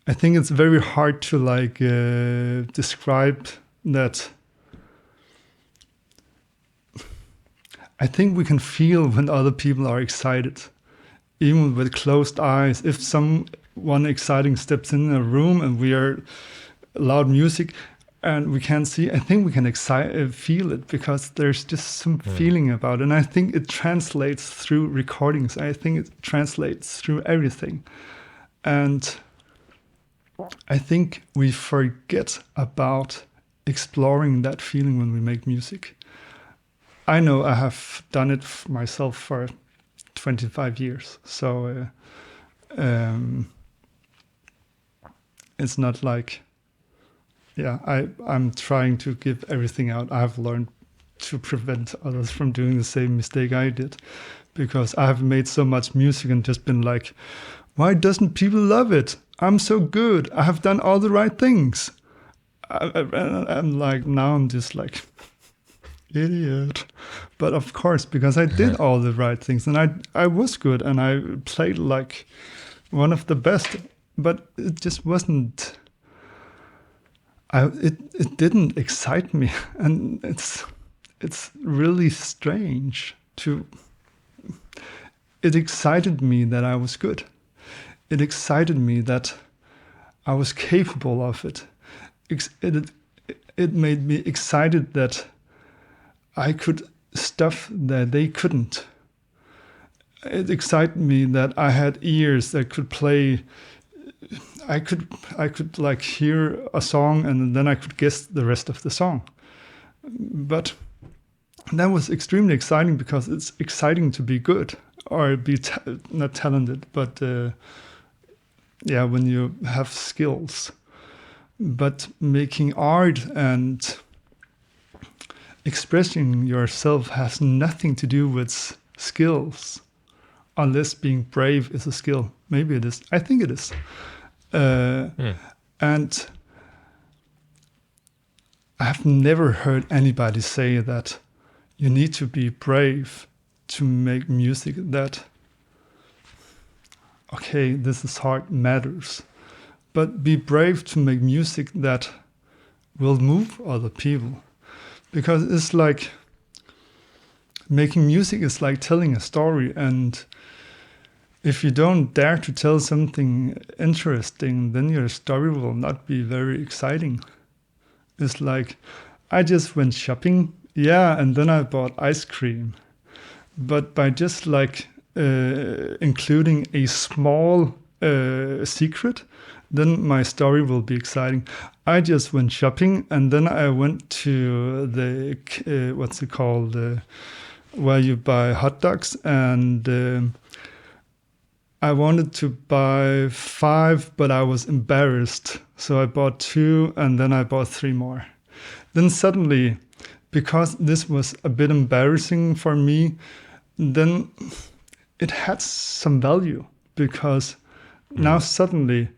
I think it's very hard to like describe that. I think we can feel when other people are excited, even with closed eyes. If someone exciting steps in a room and we are loud music, and we can see, I think we can feel it, because there's just some feeling about it. And I think it translates through recordings. I think it translates through everything. And I think we forget about exploring that feeling when we make music. I know I have done it myself for 25 years. So it's not like, I'm trying to give everything out. I've learned to prevent others from doing the same mistake I did, because I have made so much music and just been like, why doesn't people love it? I'm so good. I have done all the right things. I'm like, now I'm just like, idiot. But of course, because I did all the right things, and I was good, and I played like one of the best, but it just wasn't. It didn't excite me, and it's really strange to. It excited me that I was good. It excited me that I was capable of it. It made me excited that I could stuff that they couldn't. It excited me that I had ears that could play. I could like hear a song and then I could guess the rest of the song. But that was extremely exciting, because it's exciting to be good, or be not talented, but when you have skills. But making art and expressing yourself has nothing to do with skills, unless being brave is a skill. Maybe it is. I think it is. And I have never heard anybody say that you need to be brave to make music that, okay, this is hard, matters. But be brave to make music that will move other people. Because it's like, making music is like telling a story, and if you don't dare to tell something interesting, then your story will not be very exciting. It's like, I just went shopping, and then I bought ice cream. But by just like including a small secret, then my story will be exciting. I just went shopping, and then I went to the, what's it called, where you buy hot dogs, and I wanted to buy 5, but I was embarrassed. So I bought 2, and then I bought 3 more. Then suddenly, because this was a bit embarrassing for me, then it had some value, because now suddenly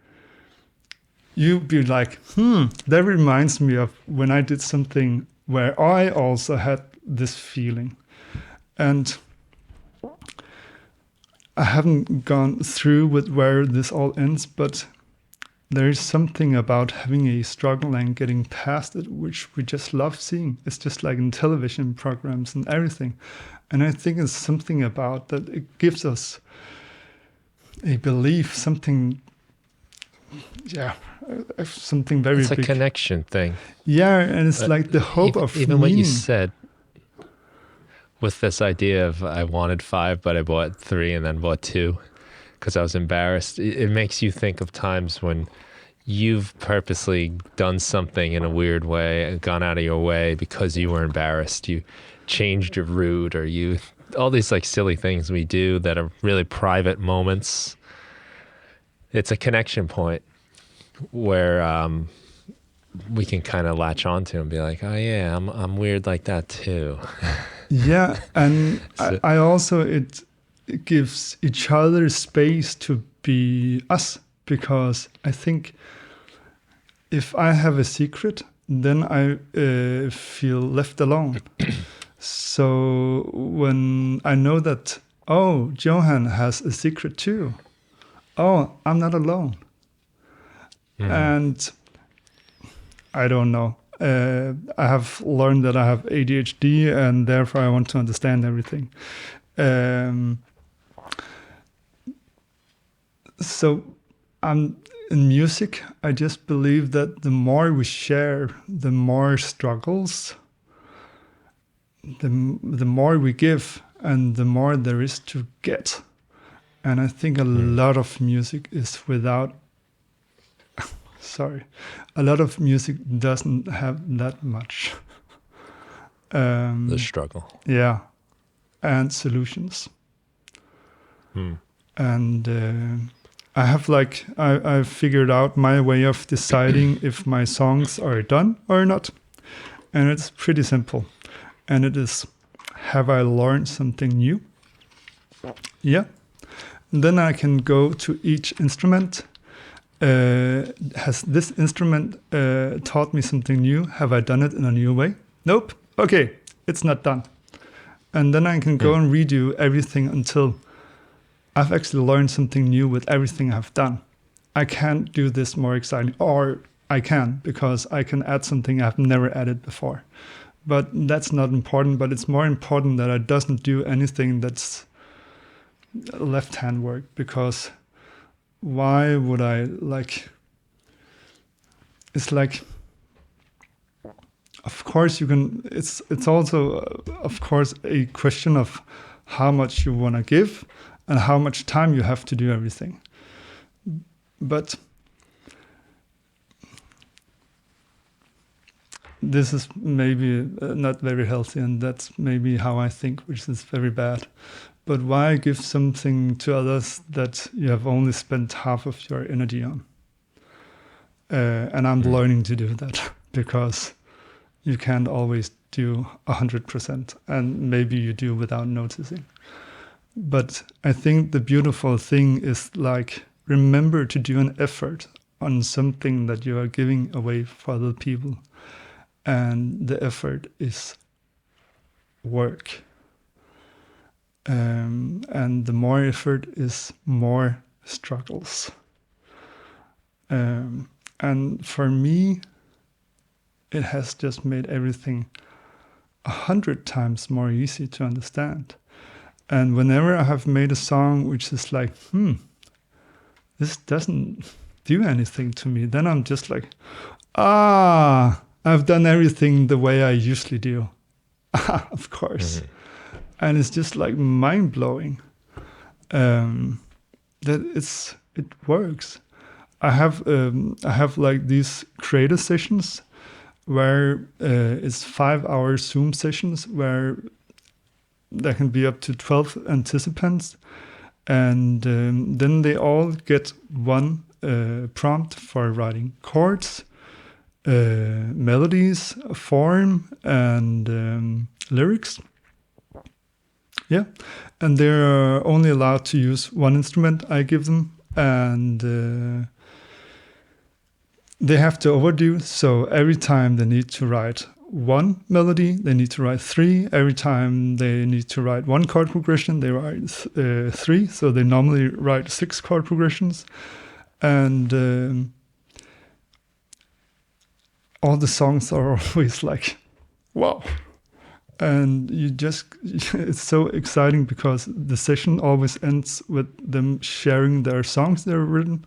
you be like, that reminds me of when I did something where I also had this feeling. And I haven't gone through with where this all ends, but there is something about having a struggle and getting past it, which we just love seeing. It's just like in television programs and everything. And I think it's something about that. It gives us a belief, something, something very big. It's a connection thing. Yeah, and it's like the hope of even meaning. what you said with this idea of I wanted 5, but I bought 3 and then bought 2 because I was embarrassed. It makes you think of times when you've purposely done something in a weird way, gone out of your way because you were embarrassed. You changed your route, or all these like silly things we do that are really private moments. It's a connection point where we can kind of latch onto and be like, oh yeah, I'm weird like that too. Yeah, and I also it gives each other space to be us, because I think if I have a secret, then I feel left alone. So when I know that, oh, Johan has a secret too, oh, I'm not alone. And I don't know. I have learned that I have ADHD, and therefore I want to understand everything. So in music, I just believe that the more we share, the more struggles, the more we give, and the more there is to get. And I think a lot of music is without... Sorry. A lot of music doesn't have that much. The struggle. Yeah. And solutions. And I have I've figured out my way of deciding if my songs are done or not. And it's pretty simple. And it is, have I learned something new? Yeah. And then I can go to each instrument. Has this instrument taught me something new? Have I done it in a new way? Nope. Okay, it's not done. And then I can go and redo everything until I've actually learned something new with everything I've done. I can't do this more exciting, or I can, because I can add something I've never added before. But that's not important, but it's more important that I doesn't do anything that's left-hand work, because why would I it's like, of course you can, it's also, of course, a question of how much you want to give and how much time you have to do everything. But this is maybe not very healthy, and that's maybe how I think, which is very bad. But why give something to others that you have only spent half of your energy on? And I'm learning to do that, because you can't always do 100%, and maybe you do without noticing. But I think the beautiful thing is remember to do an effort on something that you are giving away for other people. And the effort is work. And the more effort is more struggles. And for me, it has just made everything 100 times more easy to understand. And whenever I have made a song which is this doesn't do anything to me, then I'm just I've done everything the way I usually do. Of course. And it's just mind-blowing that it works. I have these creator sessions where it's 5-hour Zoom sessions where there can be up to 12 participants, and then they all get one prompt for writing chords, melodies, form, and lyrics. Yeah, and they're only allowed to use one instrument I give them, and they have to overdo. So every time they need to write one melody, they need to write 3. Every time they need to write one chord progression, they write 3. So they normally write 6 chord progressions, and all the songs are always wow. And it's so exciting because the session always ends with them sharing their songs they've written.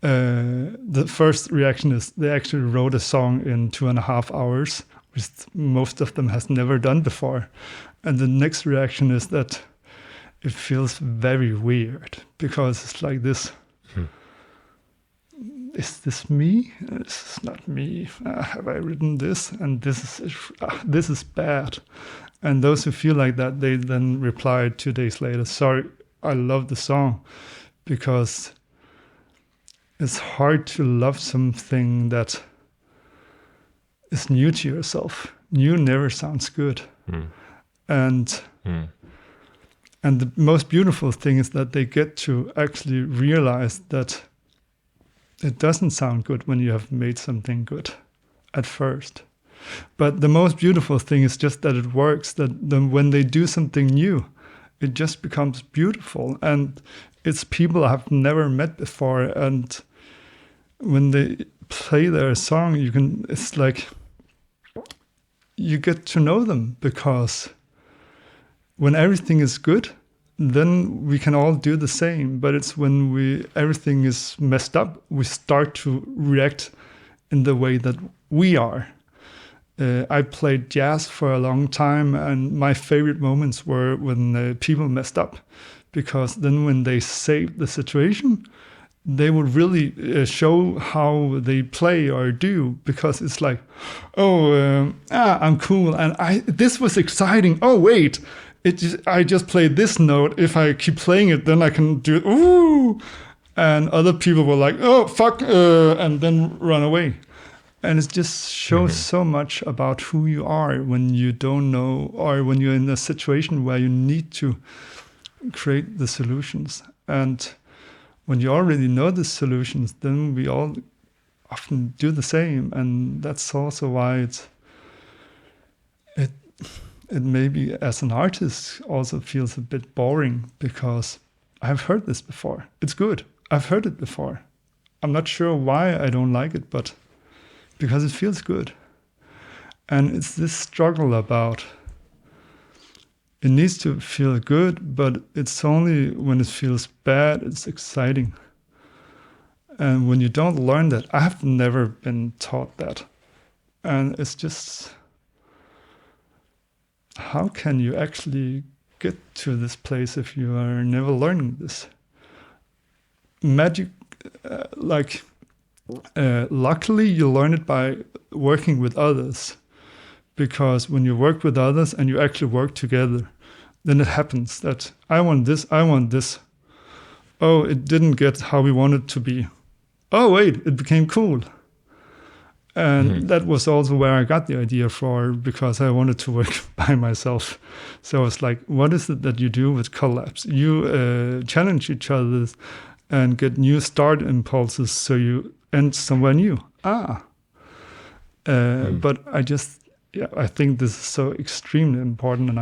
The first reaction is they actually wrote a song in 2.5 hours, which most of them has never done before. And the next reaction is that it feels very weird because it's like this. is this me? This is not me. Have I written this? And this is bad. And those who feel like that, they then reply 2 days later, sorry, I love the song, because it's hard to love something that is new to yourself. New never sounds good. And the most beautiful thing is that they get to actually realize that it doesn't sound good when you have made something good at first. But the most beautiful thing is just that it works, that when they do something new, it just becomes beautiful. And it's people I've never met before. And when they play their song, it's like you get to know them, because when everything is good, then we can all do the same. But it's when everything is messed up, we start to react in the way that we are. I played jazz for a long time, and my favorite moments were when people messed up, because then when they saved the situation, they would really show how they play or do, because it's like, I'm cool, and this was exciting. Oh wait, I just played this note. If I keep playing it, then I can do it. Ooh, and other people were like, oh fuck, and then run away. And it just shows so much about who you are when you don't know, or when you're in a situation where you need to create the solutions. And when you already know the solutions, then we all often do the same. And that's also why it maybe as an artist also feels a bit boring, because I've heard this before. It's good. I've heard it before. I'm not sure why I don't like it, but because it feels good. And it's this struggle about, it needs to feel good, but it's only when it feels bad, it's exciting. And when you don't learn that, I have never been taught that. And it's just, how can you actually get to this place if you are never learning this? Magic, luckily you learn it by working with others, because when you work with others and you actually work together, then it happens that I want this. Oh, it didn't get how we wanted it to be. Oh wait, it became cool. And that was also where I got the idea for, because I wanted to work by myself. So it's like, what is it that you do with collabs? You challenge each other and get new start impulses, so you end somewhere new. But I think this is so extremely important, and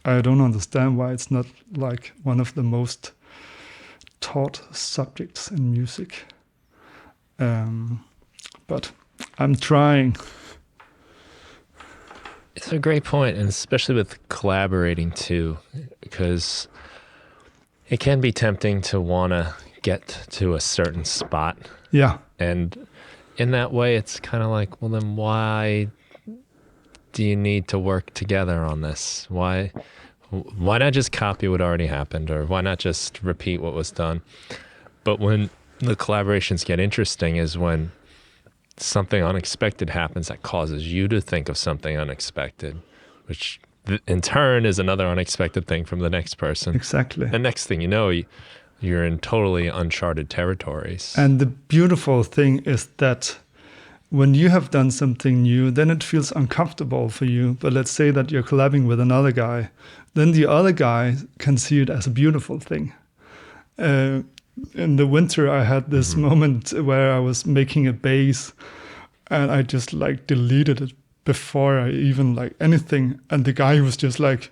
I don't understand why it's not like one of the most taught subjects in music. But I'm trying. It's a great point, and especially with collaborating too, because it can be tempting to want to get to a certain spot. Yeah. And in that way, it's kind of like, well, then why do you need to work together on this? Why not just copy what already happened, or why not just repeat what was done? But when the collaborations get interesting is when something unexpected happens that causes you to think of something unexpected, which in turn is another unexpected thing from the next person. Exactly. And next thing you know, you're in totally uncharted territories. And the beautiful thing is that when you have done something new, then it feels uncomfortable for you. But let's say that you're collabing with another guy, then the other guy can see it as a beautiful thing. In the winter, I had this moment where I was making a bass, and I just deleted it before I even anything. And the guy was just like,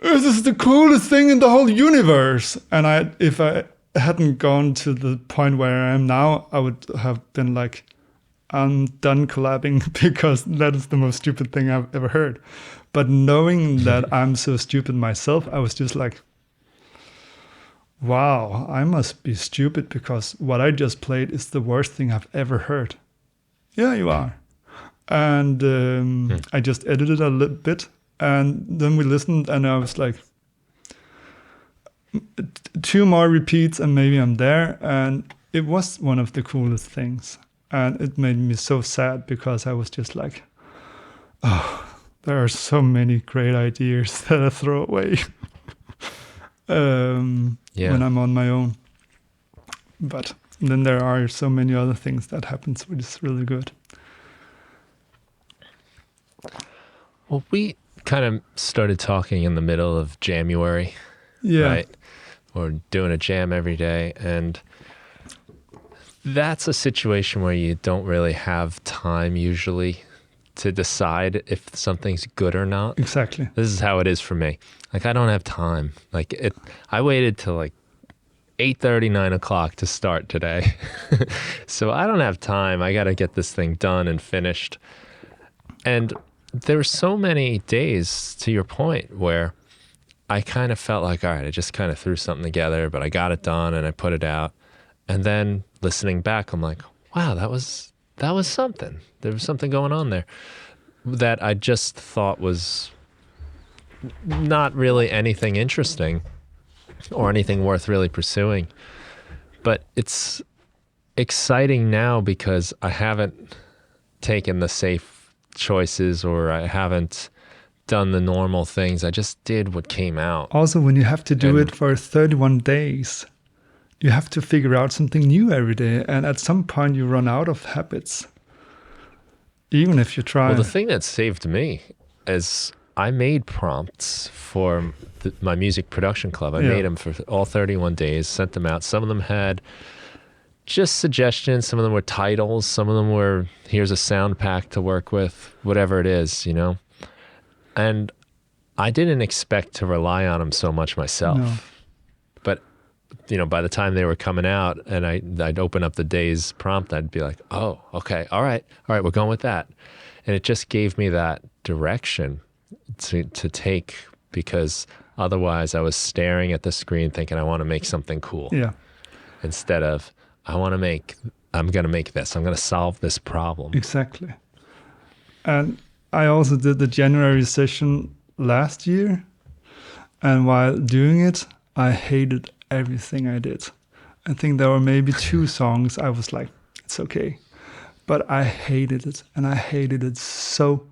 "This is the coolest thing in the whole universe." And if I hadn't gone to the point where I am now, I would have been like, I'm done collabing, because that is the most stupid thing I've ever heard. But knowing that I'm so stupid myself, I was just like, wow, I must be stupid, because what I just played is the worst thing I've ever heard. Yeah, you are. And I just edited a little bit, and then we listened, and I was like, 2 more repeats and maybe I'm there. And it was one of the coolest things. And it made me so sad because I was just like, oh, there are so many great ideas that I throw away when I'm on my own. But then there are so many other things that happens, which is really good. Well, we kind of started talking in the middle of January, Yeah. right? We're doing a jam every day, and that's a situation where you don't really have time usually to decide if something's good or not. Exactly. This is how it is for me. Like, I don't have time. Like, I waited till like 8:30, 9 o'clock to start today. So I don't have time. I got to get this thing done and finished. And there were so many days, to your point, where I kind of felt like, all right, I just kind of threw something together, but I got it done and I put it out. And then listening back, I'm like, wow, that was something. There was something going on there that I just thought was not really anything interesting or anything worth really pursuing. But it's exciting now because I haven't taken the safe choices, or I haven't done the normal things. I just did what came out. Also, when you have to do it for 31 days, you have to figure out something new every day. And at some point, you run out of habits, even if you try. Well, the thing that saved me is I made prompts for my music production club. I made them for all 31 days, sent them out. Some of them had just suggestions. Some of them were titles. Some of them were, here's a sound pack to work with, whatever it is, you know? And I didn't expect to rely on them so much myself. No. But, you know, by the time they were coming out and I'd open up the day's prompt, I'd be like, oh, okay, all right, we're going with that. And it just gave me that direction to take, because otherwise I was staring at the screen thinking I want to make something cool. Yeah. Instead of, I'm going to make this. I'm going to solve this problem. Exactly. And I also did the January session last year. And while doing it, I hated everything I did. I think there were maybe 2 songs I was like, it's okay. But I hated it. And I hated it so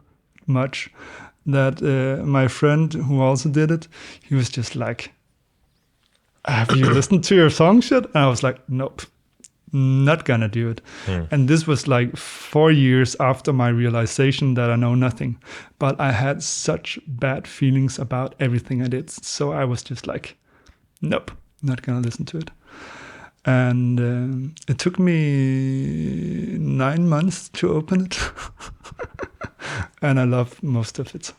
much that my friend who also did it, he was just like, have you listened to your songs yet? And I was like, nope, not gonna do it. And this was like 4 years after my realization that I know nothing. But I had such bad feelings about everything I did. So I was just like, nope, not gonna listen to it. And it took me 9 months to open it. And I love most of it.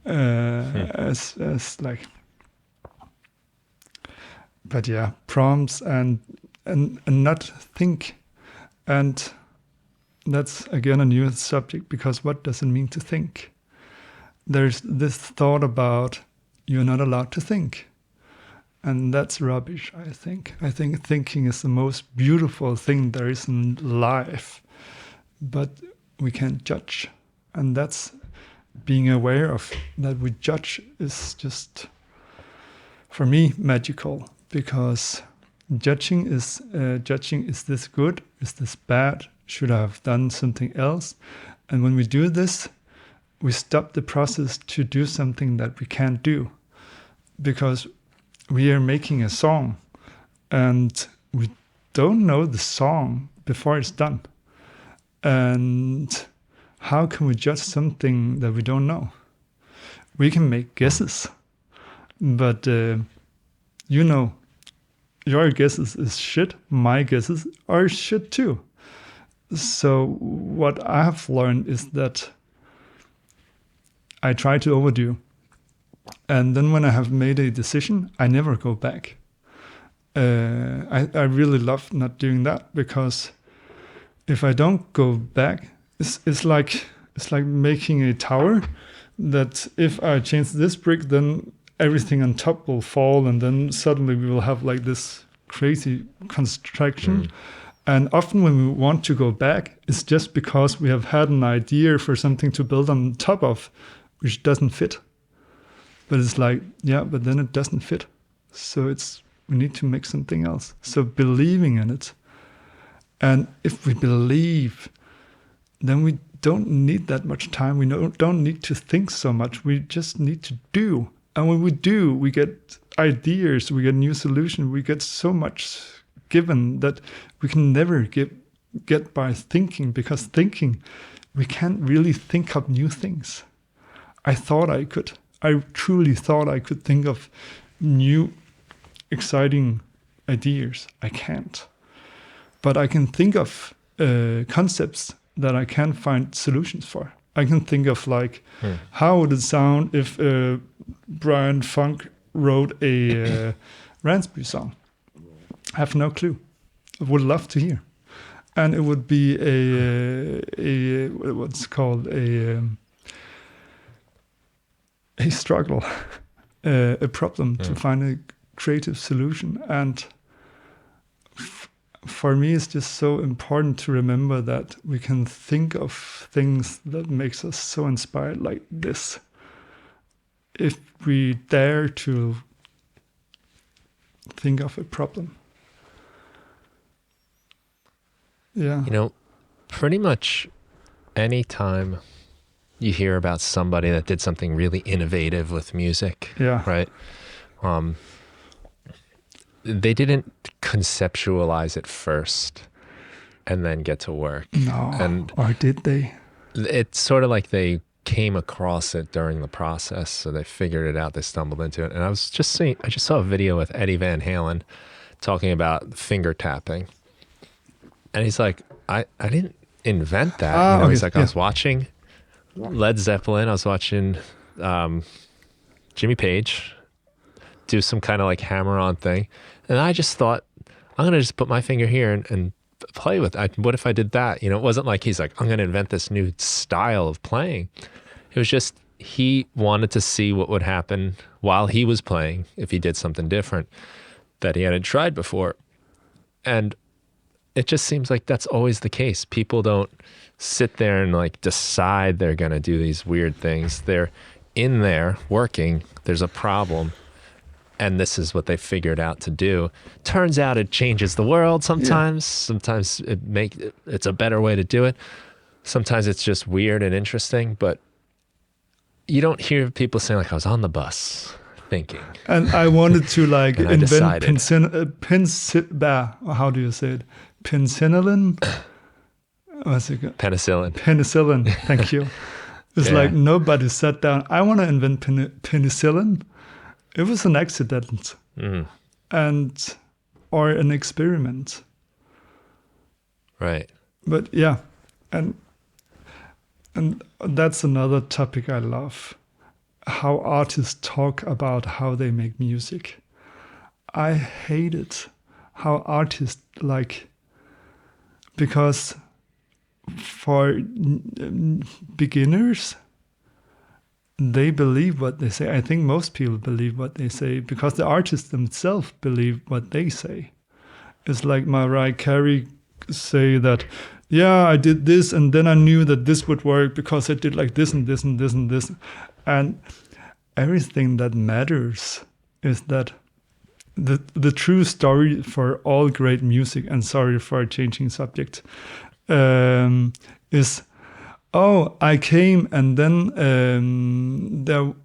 As like, but yeah, prompts and not think. And that's again a new subject, because what does it mean to think? There's this thought about you're not allowed to think. And that's rubbish, I think. I think thinking is the most beautiful thing there is in life. But we can't judge. And that's being aware of that we judge is just, for me, magical. Because judging is this good? Is this bad? Should I have done something else? And when we do this, we stop the process to do something that we can't do. Because we are making a song and we don't know the song before it's done. And how can we judge something that we don't know? We can make guesses, but you know, your guesses is shit, my guesses are shit too. So what I have learned is that I try to overdo. And then when I have made a decision, I never go back. I really love not doing that, because if I don't go back, it's like making a tower that if I change this brick, then everything on top will fall, and then suddenly we will have like this crazy construction. And often when we want to go back, it's just because we have had an idea for something to build on top of, which doesn't fit. But it's like, yeah, but then it doesn't fit. So we need to make something else. So believing in it And if we believe, then we don't need that much time. We don't need to think so much. We just need to do. And when we do, we get ideas, we get new solutions, we get so much given that we can never get by thinking, because thinking, we can't really think up new things. I thought I could. I truly thought I could think of new, exciting ideas. I can't. But I can think of concepts that I can find solutions for. I can think of like, how would it sound if Brian Funk wrote a Ransby song? I have no clue. I would love to hear. And it would be a what's called a struggle, a problem to find a creative solution. And for me, it's just so important to remember that we can think of things that makes us so inspired like this. If we dare to think of a problem. Yeah. You know, pretty much any time you hear about somebody that did something really innovative with music, right? They didn't conceptualize it first and then get to work. No, or did they? It's sort of like they came across it during the process, so they figured it out, they stumbled into it. And I just saw a video with Eddie Van Halen talking about finger tapping. And he's like, I didn't invent that. He's like, I was watching Led Zeppelin, I was watching Jimmy Page do some kind of like hammer-on thing. And I just thought, I'm going to just put my finger here and play with it. What if I did that? It wasn't like he's like, I'm going to invent this new style of playing. It was just, he wanted to see what would happen while he was playing if he did something different that he hadn't tried before. And it just seems like that's always the case. People don't sit there and like decide they're going to do these weird things. They're in there working. There's a problem. And this is what they figured out to do. Turns out it changes the world sometimes. Sometimes it's a better way to do it. Sometimes it's just weird and interesting. But you don't hear people saying like, I was on the bus thinking. And I wanted to like invent how do you say it? Penicillin? What's it called? Penicillin. Penicillin, thank you. It's like nobody sat down. I want to invent penicillin. It was an accident or an experiment. Right. But yeah, and that's another topic I love. How artists talk about how they make music. I hate it. How artists because for beginners, they believe what they say. I think most people believe what they say because the artists themselves believe what they say. It's like Mariah Carey say that, yeah, I did this and then I knew that this would work because I did like this and this and this and this. And everything that matters is that the true story for all great music, and sorry for changing subject, is, oh, I came and then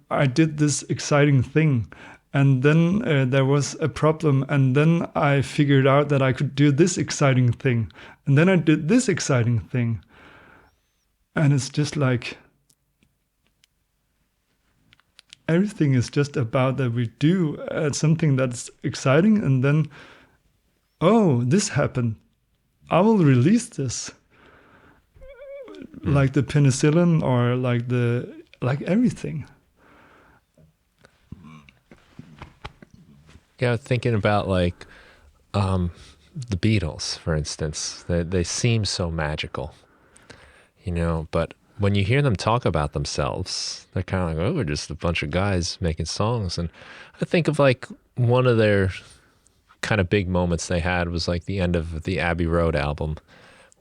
I did this exciting thing. And then there was a problem. And then I figured out that I could do this exciting thing. And then I did this exciting thing. And it's just like, everything is just about that we do something that's exciting. And then, oh, this happened. I will release this. Like the penicillin or like everything. Yeah, thinking about like the Beatles, for instance. They seem so magical, but when you hear them talk about themselves, they're kind of like, oh, we're just a bunch of guys making songs. And I think of like one of their kind of big moments they had was like the end of the Abbey Road album,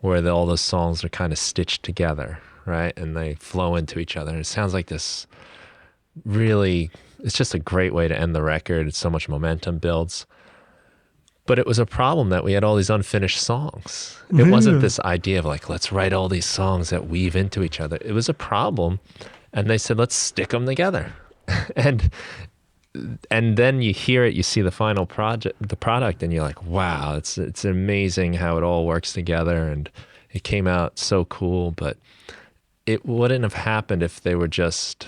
where all the songs are kind of stitched together, right? And they flow into each other. And it sounds like this really, it's just a great way to end the record. It's so much momentum builds. But it was a problem that we had all these unfinished songs. It wasn't this idea of like, let's write all these songs that weave into each other. It was a problem. And they said, let's stick them together. and then you hear it, you see the final product, and you're like, wow, it's amazing how it all works together. And it came out so cool, but it wouldn't have happened if they were just...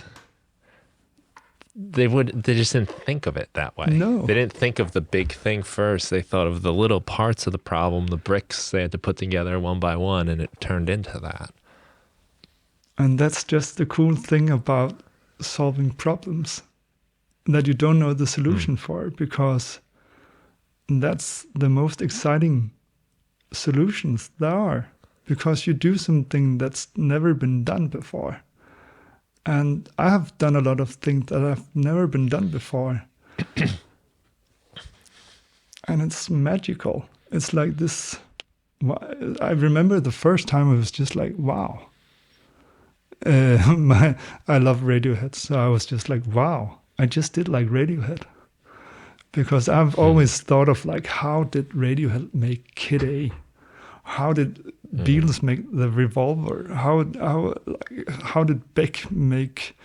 They just didn't think of it that way. No. They didn't think of the big thing first. They thought of the little parts of the problem, the bricks they had to put together one by one, and it turned into that. And that's just the cool thing about solving problems that you don't know the solution for, because that's the most exciting solutions there are, because you do something that's never been done before. And I have done a lot of things that have never been done before. And it's magical. It's like this. I remember the first time I was just like, wow. I love Radiohead. So I was just like, wow, I just did like Radiohead. Because I've always thought of like, how did Radiohead make Kid A? How did Beatles make the Revolver? How did Beck make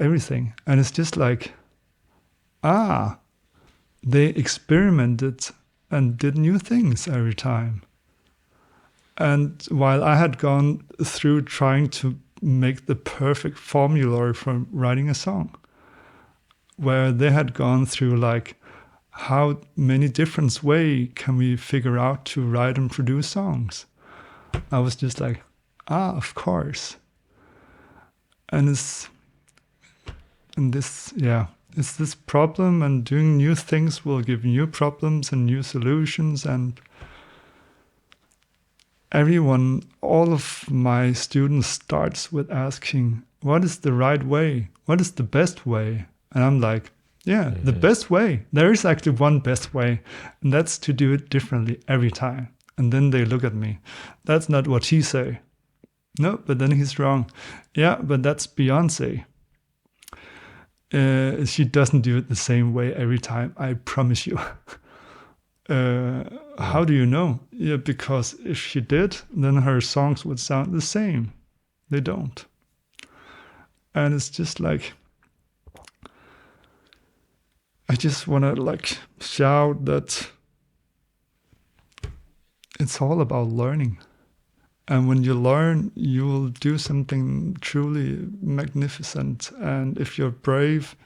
everything? And it's just like, they experimented and did new things every time. And while I had gone through trying to make the perfect formula for writing a song, where they had gone through like, how many different ways can we figure out to write and produce songs? I was just like, of course. And it's this problem, and doing new things will give new problems and new solutions. And all of my students starts with asking, what is the right way? What is the best way? And I'm like, the best way. There is actually one best way, and that's to do it differently every time. And then they look at me. That's not what he say. No, but then he's wrong. Yeah, but that's Beyonce. She doesn't do it the same way every time, I promise you. How do you know? Yeah, because if she did, then her songs would sound the same. They don't. And it's just like, I just want to like shout that it's all about learning. And when you learn, you will do something truly magnificent. And if you're brave,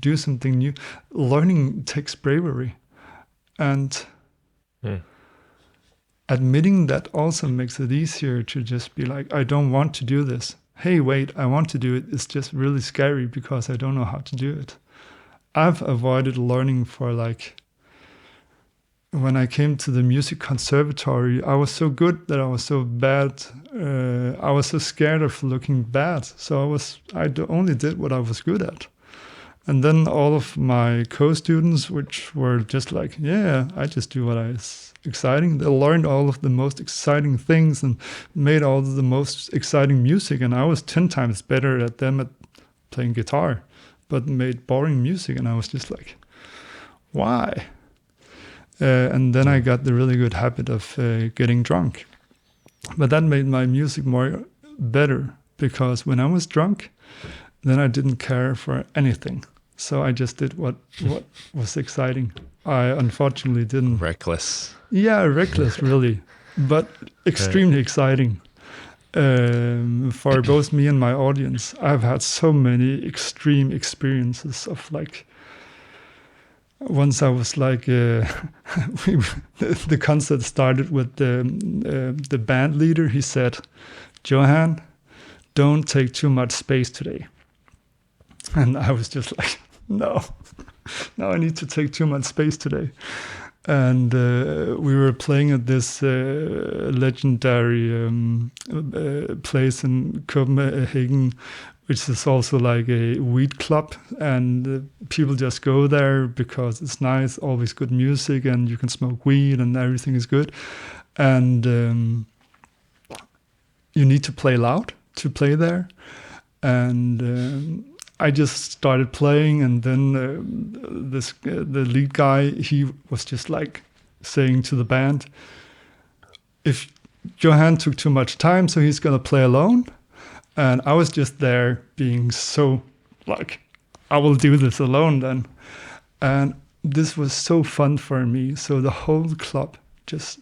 do something new. Learning takes bravery. And admitting that also makes it easier to just be like, I don't want to do this. Hey, wait, I want to do it. It's just really scary because I don't know how to do it. I've avoided learning for like, when I came to the music conservatory, I was so good that I was so bad. I was so scared of looking bad. So I only did what I was good at. And then all of my co-students, which were just like, I just do what is exciting. They learned all of the most exciting things and made all of the most exciting music. And I was 10 times better at them at playing guitar, but made boring music. And I was just like, why? And then I got the really good habit of getting drunk. But that made my music more better, because when I was drunk, then I didn't care for anything. So I just did what was exciting. I unfortunately didn't. Reckless. Yeah, reckless, really. But extremely exciting. For both me and my audience, I've had so many extreme experiences of like, once I was like, the concert started with the band leader. He said, Johan, don't take too much space today. And I was just like, no, I need to take too much space today. And we were playing at this legendary place in Copenhagen, which is also like a weed club, and people just go there because it's nice, always good music, and you can smoke weed and everything is good. And you need to play loud to play there. And I just started playing, and then the lead guy, he was just like saying to the band, if Johan took too much time, so he's gonna play alone. And I was just there being so like, I will do this alone then. And this was so fun for me. So the whole club just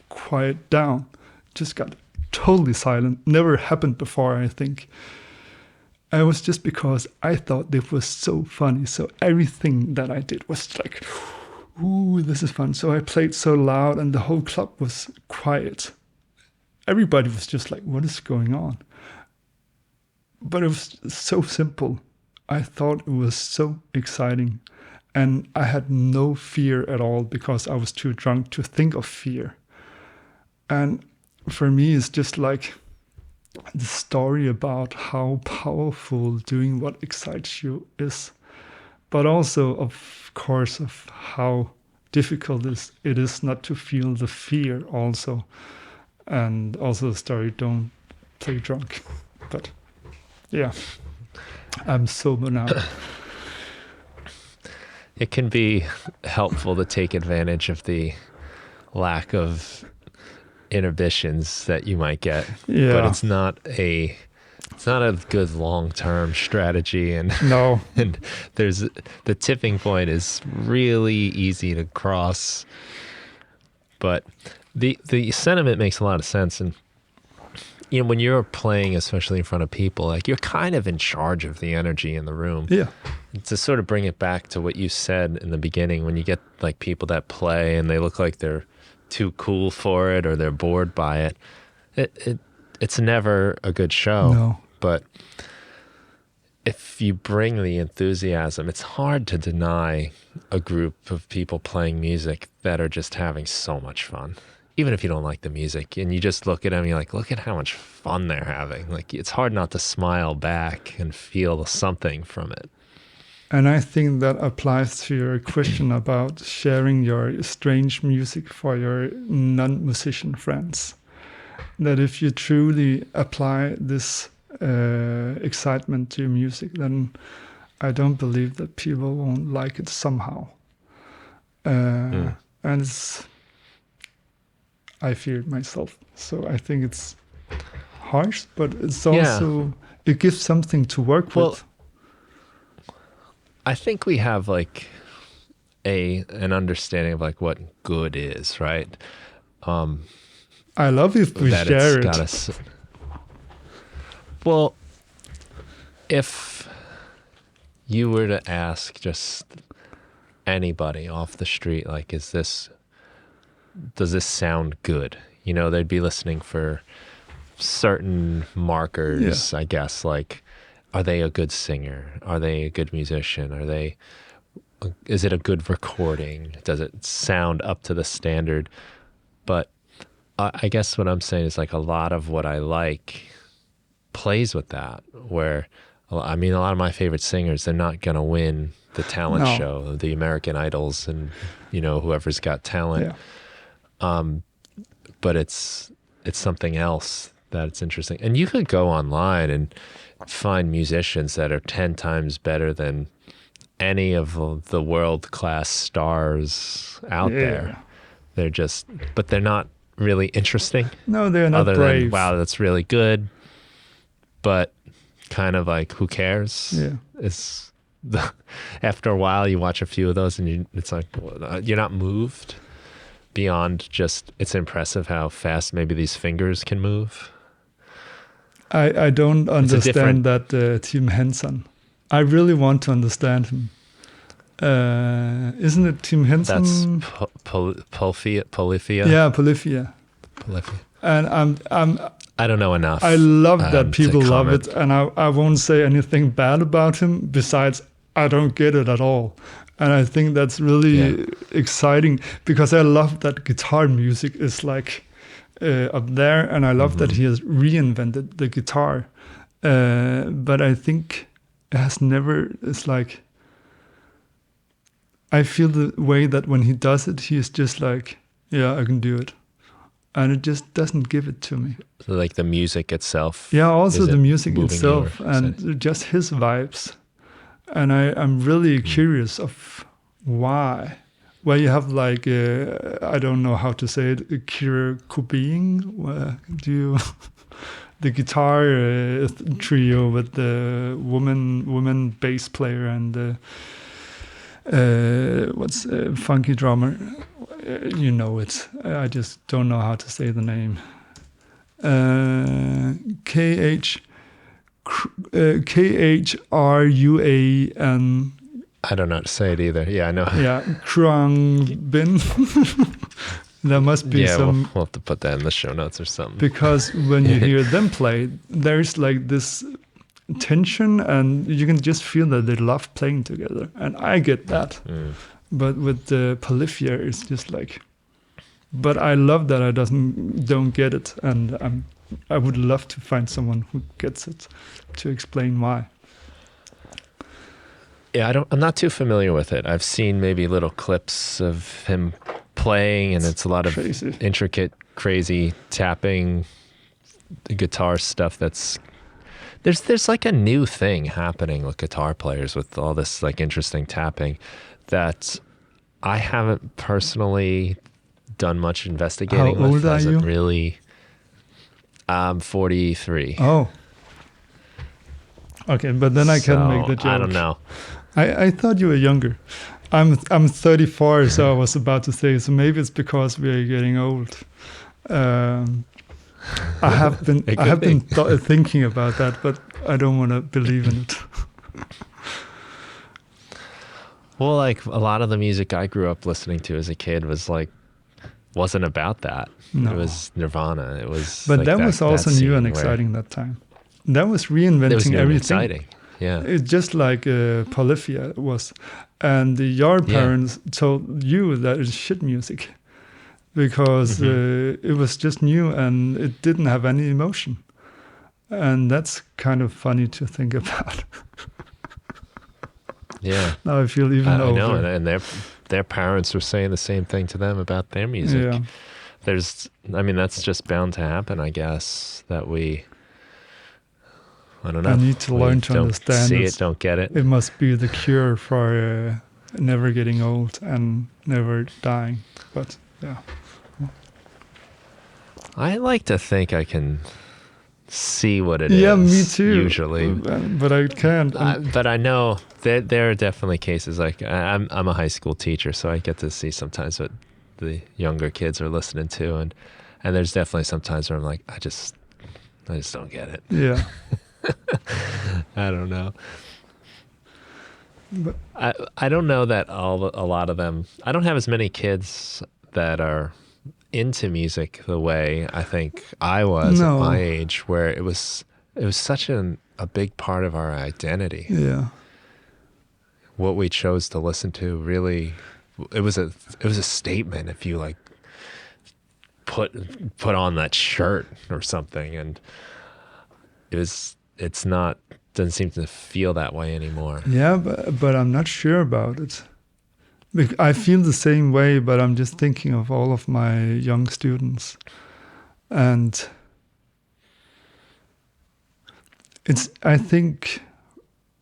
quiet down, just got totally silent. Never happened before, I think. And it was just because I thought it was so funny. So everything that I did was like, ooh, this is fun. So I played so loud and the whole club was quiet. Everybody was just like, what is going on? But it was so simple. I thought it was so exciting. And I had no fear at all because I was too drunk to think of fear. And for me, it's just like the story about how powerful doing what excites you is. But also, of course, of how difficult it is not to feel the fear also. And also the story, don't play drunk. But yeah, I'm sober now. It can be helpful to take advantage of the lack of inhibitions that you might get, but it's not a good long-term strategy. And no, and there's the tipping point is really easy to cross, but the sentiment makes a lot of sense. And you know, when you're playing, especially in front of people, like you're kind of in charge of the energy in the room. Yeah. To sort of bring it back to what you said in the beginning, when you get like people that play and they look like they're too cool for it or they're bored by it, it's never a good show. No. But if you bring the enthusiasm, it's hard to deny a group of people playing music that are just having so much fun. Even if you don't like the music and you just look at them, you're like, look at how much fun they're having. Like, it's hard not to smile back and feel something from it. And I think that applies to your question about sharing your strange music for your non-musician friends. That if you truly apply this excitement to your music, then I don't believe that people won't like it somehow. And I fear it myself. So I think it's harsh, but it's also, it gives something to work with. I think we have like an understanding of like what good is, right? I love if we share it. Well, if you were to ask just anybody off the street, like, does this sound good? You know, they'd be listening for certain markers, I guess, like, are they a good singer? Are they a good musician? Is it a good recording? Does it sound up to the standard? But I guess what I'm saying is like a lot of what I like plays with that, where, I mean, a lot of my favorite singers, they're not going to win the talent show, the American Idols and, you know, whoever's got talent. Yeah. But it's something else that's interesting. And you could go online and find musicians that are 10 times better than any of the world-class stars out there. They're just, but they're not really interesting. No, they're not other brave. Than, wow, that's really good. But kind of like, who cares? Yeah. After a while, you watch a few of those and it's like, you're not moved beyond just, it's impressive how fast maybe these fingers can move. I don't understand that Tim Henson. I really want to understand him. Isn't it Tim Henson? That's Polyphia. Yeah, Polyphia. And I don't know enough. I love that people love it, and I won't say anything bad about him. Besides, I don't get it at all, and I think that's really exciting because I love that guitar music is like up there, and I love that he has reinvented the guitar. But I think it has never. It's like I feel the way that when he does it, he is just like, yeah, I can do it. and it just doesn't give it to me. So like the music itself. Yeah, also is the it music moving you itself or and is it- just his vibes. And I'm really curious of why. Well, you have like, I don't know how to say it, Kira Cobain. Do you, the guitar trio with the woman bass player and the what's funky drummer? You know it. I just don't know how to say the name. KHRUAN. I don't know how to say it either. Yeah, I know. Yeah, Krang Bin. There must be Yeah, some, we'll have to put that in the show notes or something. because when you hear them play, there's like this tension, and you can just feel that they love playing together, and I get that. But with the Polyphia, it's just like. But I love that I don't get it, and I would love to find someone who gets it to explain why. Yeah, I'm not too familiar with it. I've seen maybe little clips of him playing, and it's a lot of Crazy. intricate, crazy tapping guitar stuff. There's like a new thing happening with guitar players with all this like interesting tapping that I haven't personally done much investigating. How old with. are Hasn't you? Really, I'm 43. Oh. Okay, but then I can make the joke. I don't know. I thought you were younger. I'm 34, so I was about to say. So maybe it's because we are getting old. I have been thinking about that, but I don't want to believe in it. Well, like a lot of the music I grew up listening to as a kid wasn't about that. No. It was Nirvana. It was. But like that was also that new and scene where- exciting that time. That was reinventing It was new and everything. exciting. Yeah. It's just like Polyphia was. And your parents told you that it's shit music because it was just new and it didn't have any emotion. And that's kind of funny to think about. Yeah. Now I feel even I older. know, and their parents were saying the same thing to them about their music. Yeah. That's just bound to happen, I guess, that I don't know. I need to We learn to don't understand see it. it, don't get it. It must be the cure for never getting old and never dying. But yeah. I like to think I can see what it is. Yeah, me too. Usually. But I can't. But I know there are definitely cases like I'm a high school teacher, so I get to see sometimes what the younger kids are listening to, and there's definitely some times where I'm like, I just don't get it. Yeah. I don't know. But I don't know that a lot of them. I don't have as many kids that are into music the way I think I was No. at my age, where it was such a big part of our identity. yeah. What we chose to listen to, really, it was a statement. If you like put on that shirt or something, and doesn't seem to feel that way anymore. Yeah, but I'm not sure about it. I feel the same way, but I'm just thinking of all of my young students. And I think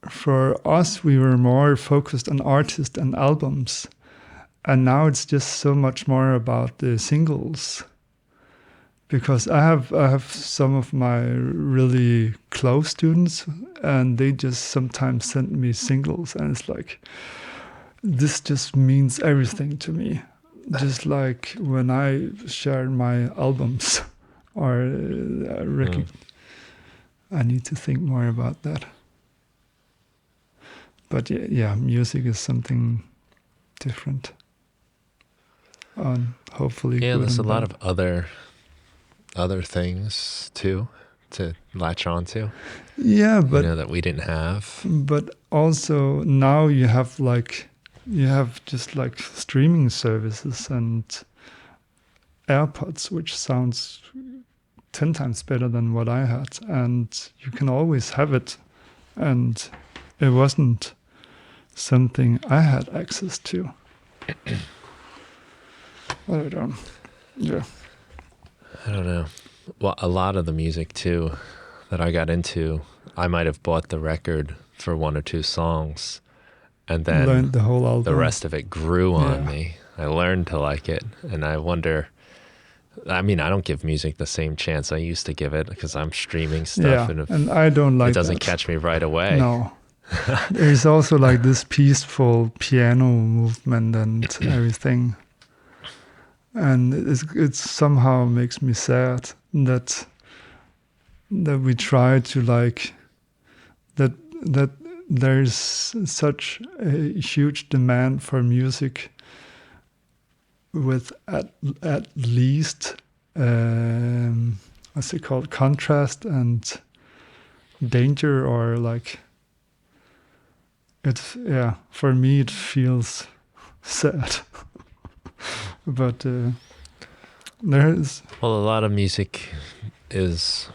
for us, we were more focused on artists and albums. And now it's just so much more about the singles. Because I have some of my really close students, and they just sometimes send me singles, and it's like, this just means everything to me. Just like when I share my albums or record, I need to think more about that. But yeah, music is something different. Hopefully, Yeah, good there's a and lot bad. of other things too to latch onto. Yeah, but that we didn't have. But also now you have just like streaming services and AirPods, which sounds 10 times better than what I had, and you can always have it. And it wasn't something I had access to. I don't. Yeah. I don't know. Well, a lot of the music too that I got into, I might have bought the record for 1 or 2 songs, and then Learned the whole album. the rest of it grew on me. I learned to like it, and I wonder. I mean, I don't give music the same chance I used to give it because I'm streaming stuff, Yeah, and I don't like it doesn't that. catch me right away. No. There's also like this peaceful piano movement and everything. And it somehow makes me sad that we try to like that there's such a huge demand for music with at least what's it called, contrast and danger, or like it's for me it feels sad. But there is... Well, a lot of music is,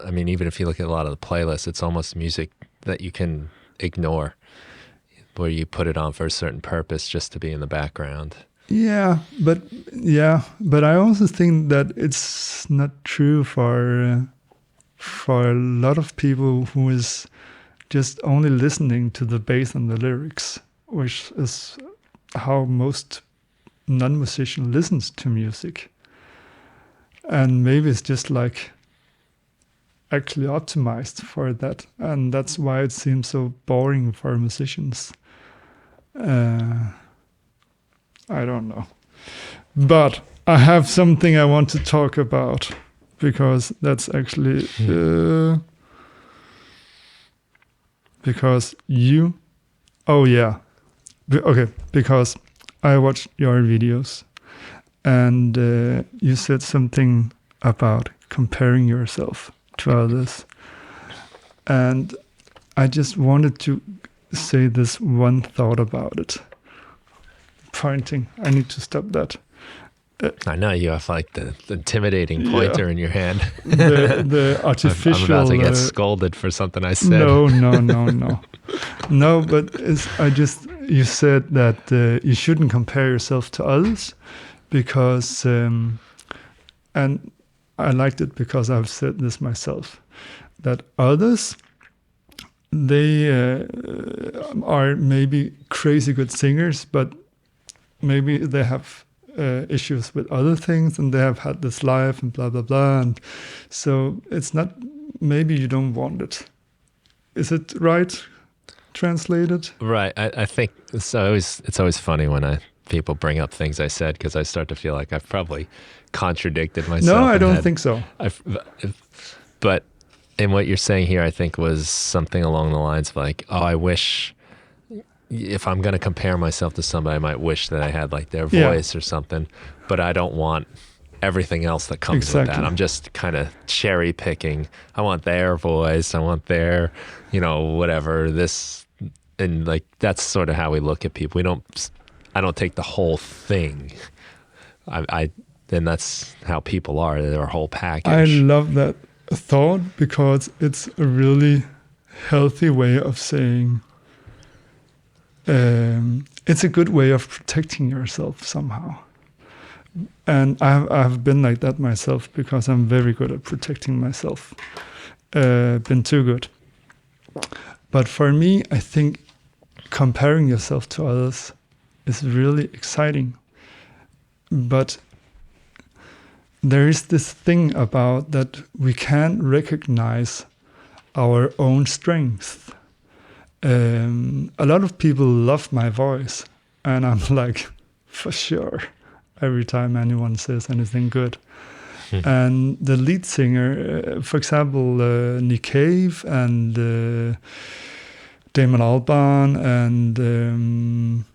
I mean, even if you look at a lot of the playlists, it's almost music that you can ignore, where you put it on for a certain purpose just to be in the background. Yeah, but I also think that it's not true for a lot of people who is just only listening to the bass and the lyrics, which is how most non-musician listens to music. And maybe it's just like actually optimized for that, and that's why it seems so boring for musicians. I don't know, but I have something I want to talk about, because that's actually because you because I watched your videos, and you said something about comparing yourself to others. And I just wanted to say this one thought about it. Pointing. I need to stop that. I know you have like the intimidating pointer in your hand. The artificial... I'm about to get scolded for something I said. No. No, but you said that you shouldn't compare yourself to others, because, and I liked it because I've said this myself, that others, they are maybe crazy good singers, but maybe they have issues with other things, and they have had this life and blah, blah, blah. And so it's not, maybe you don't want it. Is it right translated? Right. I think it's always funny when people bring up things I said, because I start to feel like I've probably contradicted myself. No, I don't think so. But in what you're saying here, I think was something along the lines of like, oh, I wish, if I'm going to compare myself to somebody, I might wish that I had like their voice or something, but I don't want everything else that comes with that. I'm just kind of cherry picking. I want their voice. I want their, whatever this, and like, that's sort of how we look at people. I don't take the whole thing. Then that's how people are. They're a whole package. I love that thought, because it's a really healthy way of saying, it's a good way of protecting yourself somehow. And I've been like that myself, because I'm very good at protecting myself. Been too good. But for me, I think comparing yourself to others is really exciting. But there is this thing about that we can't recognize our own strengths. A lot of people love my voice, and I'm like, for sure, every time anyone says anything good. And the lead singer, for example, Nick Cave and Damon Albarn and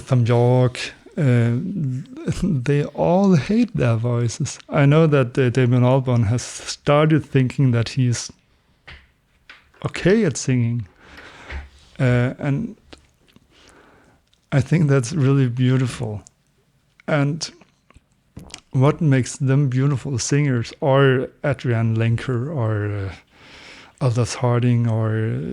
Thom Yorke, they all hate their voices. I know that Damon Albarn has started thinking that he's okay at singing, and I think that's really beautiful. And what makes them beautiful singers, or Adrienne Lenker, or Aldous Harding, or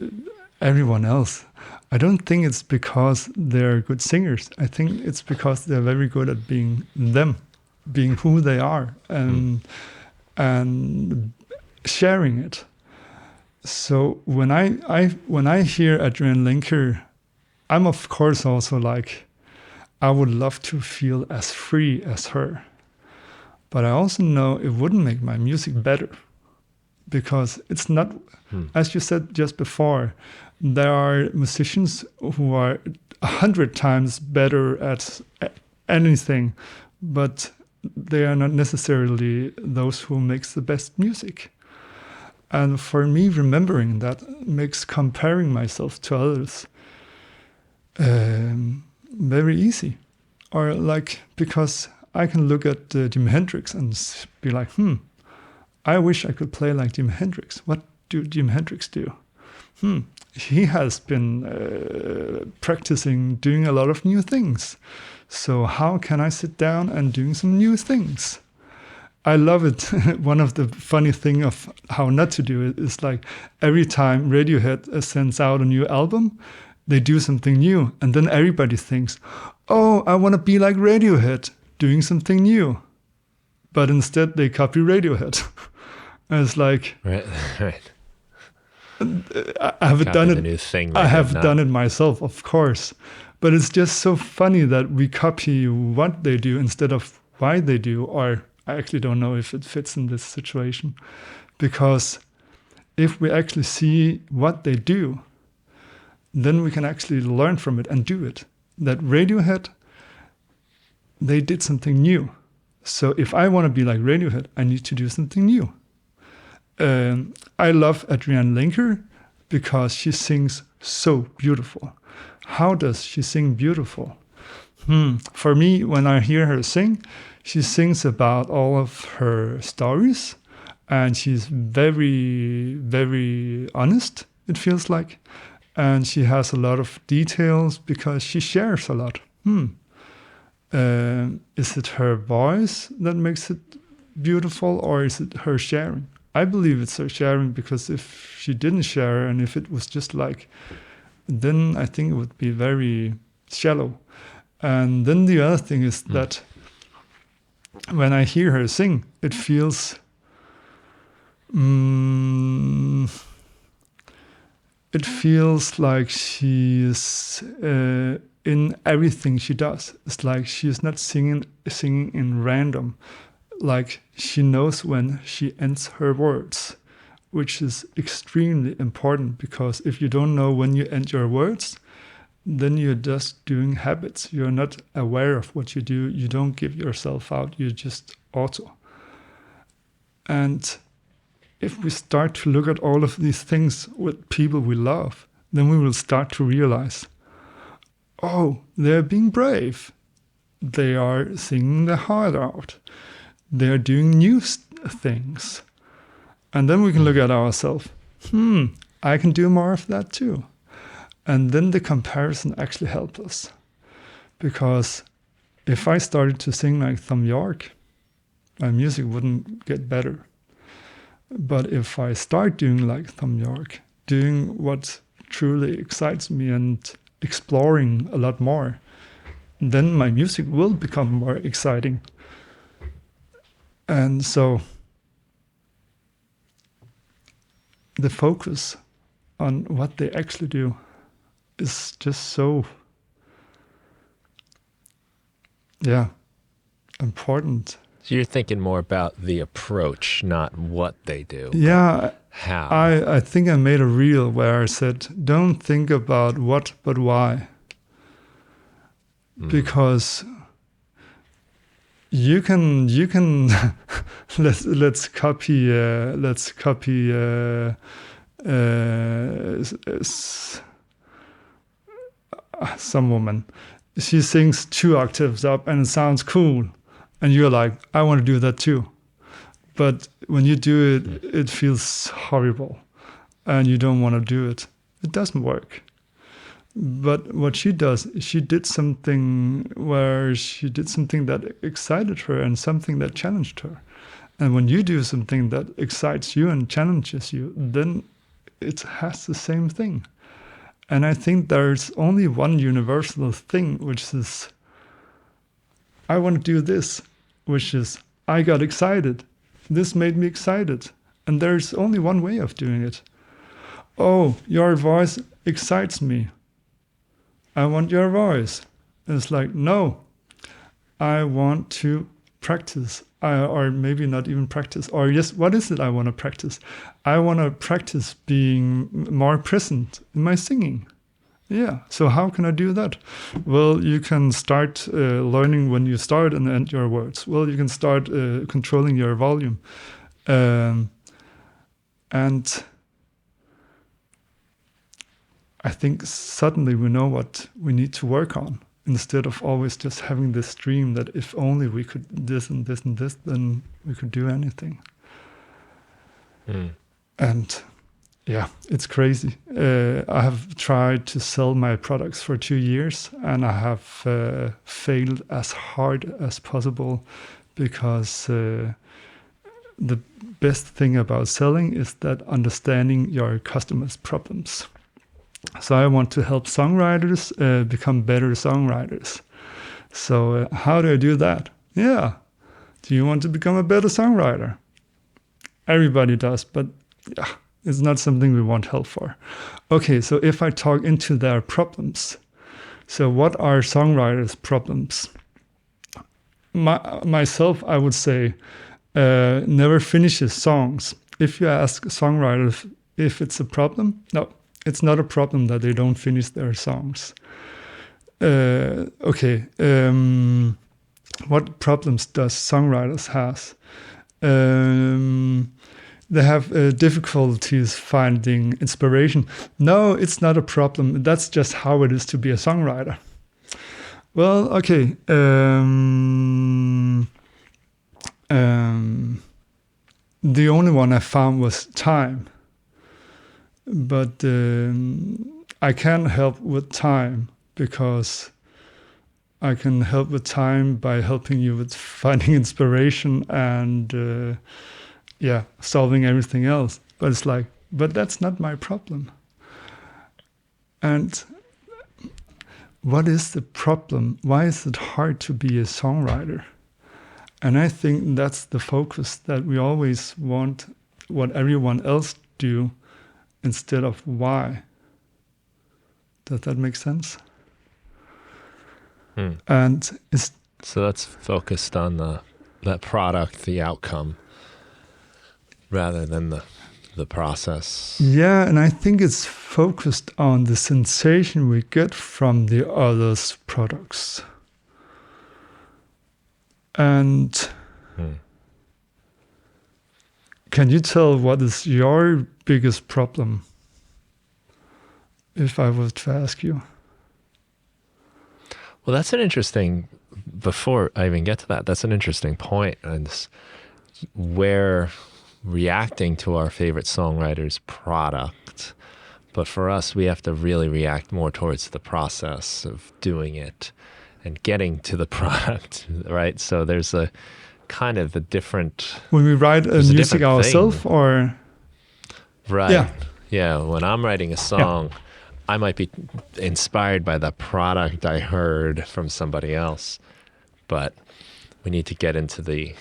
everyone else, I don't think it's because they're good singers. I think it's because they're very good at being them. being who they are and sharing it. So when I hear Adrienne Linker, I'm of course also like, I would love to feel as free as her. But I also know it wouldn't make my music better, because it's not, as you said just before, there are musicians who are 100 times better at anything, but they are not necessarily those who makes the best music. And for me, remembering that makes comparing myself to others very easy. Or like, because I can look at Jimi Hendrix and be like, I wish I could play like Jimi Hendrix. What do Jimi Hendrix do? He has been practicing doing a lot of new things. So how can I sit down and doing some new things? I love it. One of the funny thing of how not to do it is like every time Radiohead sends out a new album, they do something new. And then everybody thinks, oh, I want to be like Radiohead, doing something new. But instead they copy Radiohead. And it's like, right. I have done it. New thing I have done it myself, of course. But it's just so funny that we copy what they do instead of why they do, or I actually don't know if it fits in this situation. Because if we actually see what they do, then we can actually learn from it and do it. That Radiohead, they did something new. So if I want to be like Radiohead, I need to do something new. I love Adrienne Linker because she sings so beautiful. How does she sing beautiful? For me, when I hear her sing, she sings about all of her stories, and she's very, very honest, it feels like. And she has a lot of details because she shares a lot. Is it her voice that makes it beautiful, or is it her sharing? I believe it's her sharing, because if she didn't share and if it was just like, then I think it would be very shallow. And then the other thing is that when I hear her sing, it feels like she's in everything she does. It's like she's not singing in random. Like she knows when she ends her words, which is extremely important, because if you don't know when you end your words, then you're just doing habits. You're not aware of what you do. You don't give yourself out. You're just auto. And if we start to look at all of these things with people we love, then we will start to realize, oh, they're being brave. They are singing their heart out. They're doing new things. And then we can look at ourselves. I can do more of that too. And then the comparison actually helps us. Because if I started to sing like Thom Yorke, my music wouldn't get better. But if I start doing like Thom Yorke, doing what truly excites me and exploring a lot more, then my music will become more exciting. And so the focus on what they actually do is just so, important. So you're thinking more about the approach, not what they do. Yeah. How? I think I made a reel where I said, don't think about what, but why. Because you can let's copy some woman. She sings 2 octaves up and it sounds cool, and you're like, I want to do that too. But when you do it, it feels horrible, and you don't want to do it. It doesn't work. But what she does, she did something that excited her and something that challenged her. And when you do something that excites you and challenges you, then it has the same thing. And I think there's only one universal thing, which is, I want to do this. which is I got excited. This made me excited. And there's only one way of doing it. Oh, your voice excites me. I want your voice. And it's like, no, I want to practice. Or maybe not even practice. Or yes, what is it I want to practice? I want to practice being more present in my singing. Yeah, so how can I do that? Well, you can start learning when you start and end your words. Well, you can start controlling your volume. And I think suddenly we know what we need to work on, instead of always just having this dream that if only we could this and this and this, then we could do anything. And yeah, it's crazy. I have tried to sell my products for 2 years, and I have failed as hard as possible, because the best thing about selling is that understanding your customers' problems. So I want to help songwriters become better songwriters. So how do I do that? Yeah. Do you want to become a better songwriter? Everybody does, but yeah, it's not something we want help for. Okay, so if I talk into their problems, so what are songwriters' problems? Myself, I would say, never finishes songs. If you ask songwriters if it's a problem, no. It's not a problem that they don't finish their songs. What problems does songwriters have? They have difficulties finding inspiration. No, it's not a problem. That's just how it is to be a songwriter. Well, okay. The only one I found was time. But I can help with time, because I can help with time by helping you with finding inspiration and solving everything else. But it's like, but that's not my problem. And what is the problem? Why is it hard to be a songwriter? And I think that's the focus, that we always want what everyone else do, instead of why. Does that make sense? And so that's focused on that product, the outcome, rather than the process. Yeah, and I think it's focused on the sensation we get from the other's products. And can you tell what is your biggest problem, if I was to ask you? Well, that's an interesting, before I even get to that, that's an interesting point. And we're reacting to our favorite songwriter's product. But for us, we have to really react more towards the process of doing it and getting to the product, right? So there's a kind of a different... When we write music ourselves, or... Right. Yeah. When I'm writing a song, I might be inspired by the product I heard from somebody else, but we need to get into the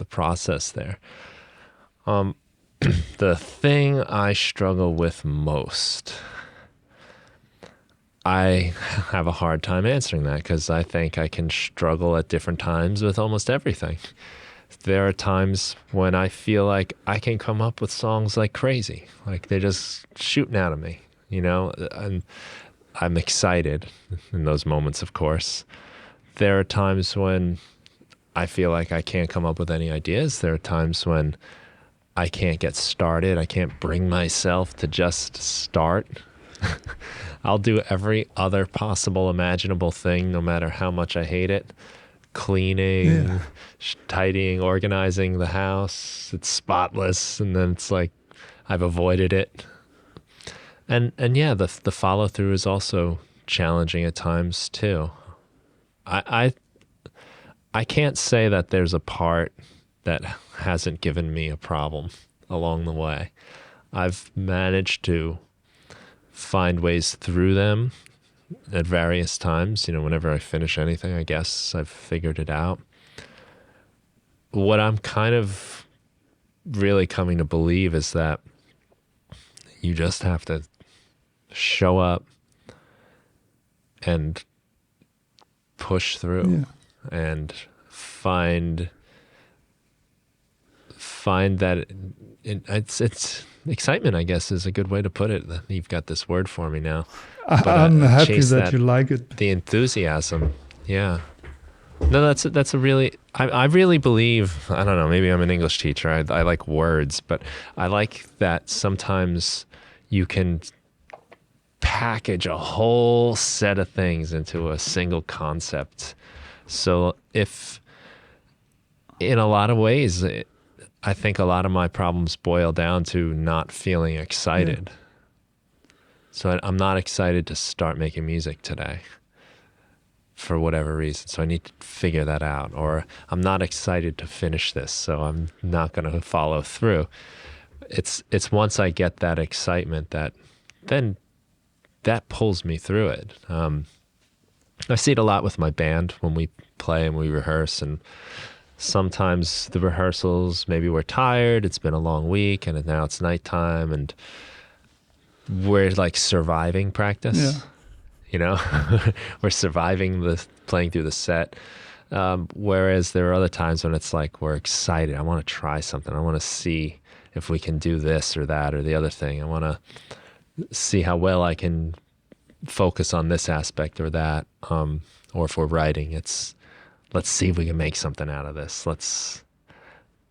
process there. The thing I struggle with most, I have a hard time answering that, because I think I can struggle at different times with almost everything. There are times when I feel like I can come up with songs like crazy, like they're just shooting out of me, and I'm excited in those moments, of course. There are times when I feel like I can't come up with any ideas. There are times when I can't get started. I can't bring myself to just start. I'll do every other possible imaginable thing, no matter how much I hate it. Cleaning, tidying, organizing the house. It's spotless, and then it's like I've avoided it. And yeah, the follow through is also challenging at times too. I can't say that there's a part that hasn't given me a problem along the way. I've managed to find ways through them at various times. Whenever I finish anything, I guess I've figured it out. what I'm kind of really coming to believe is that you just have to show up and push through and find that it's excitement, I guess, is a good way to put it. You've got this word for me now. But I'm happy chase that you like it. The enthusiasm. Yeah. No, that's a really, I really believe, I don't know, maybe I'm an English teacher. I like words, but I like that sometimes you can package a whole set of things into a single concept. So if, in a lot of ways, I think a lot of my problems boil down to not feeling excited. So I'm not excited to start making music today for whatever reason. So I need to figure that out. Or I'm not excited to finish this, so I'm not going to follow through. It's once I get that excitement that pulls me through it. I see it a lot with my band when we play and we rehearse, and sometimes the rehearsals, maybe we're tired, it's been a long week, and now it's nighttime, and we're like surviving practice. Yeah. You know, we're surviving playing through the set. Whereas there are other times when it's like we're excited. I want to try something. I want to see if we can do this or that or the other thing. I want to see how well I can focus on this aspect or that. Or if we're writing, let's see if we can make something out of this. Let's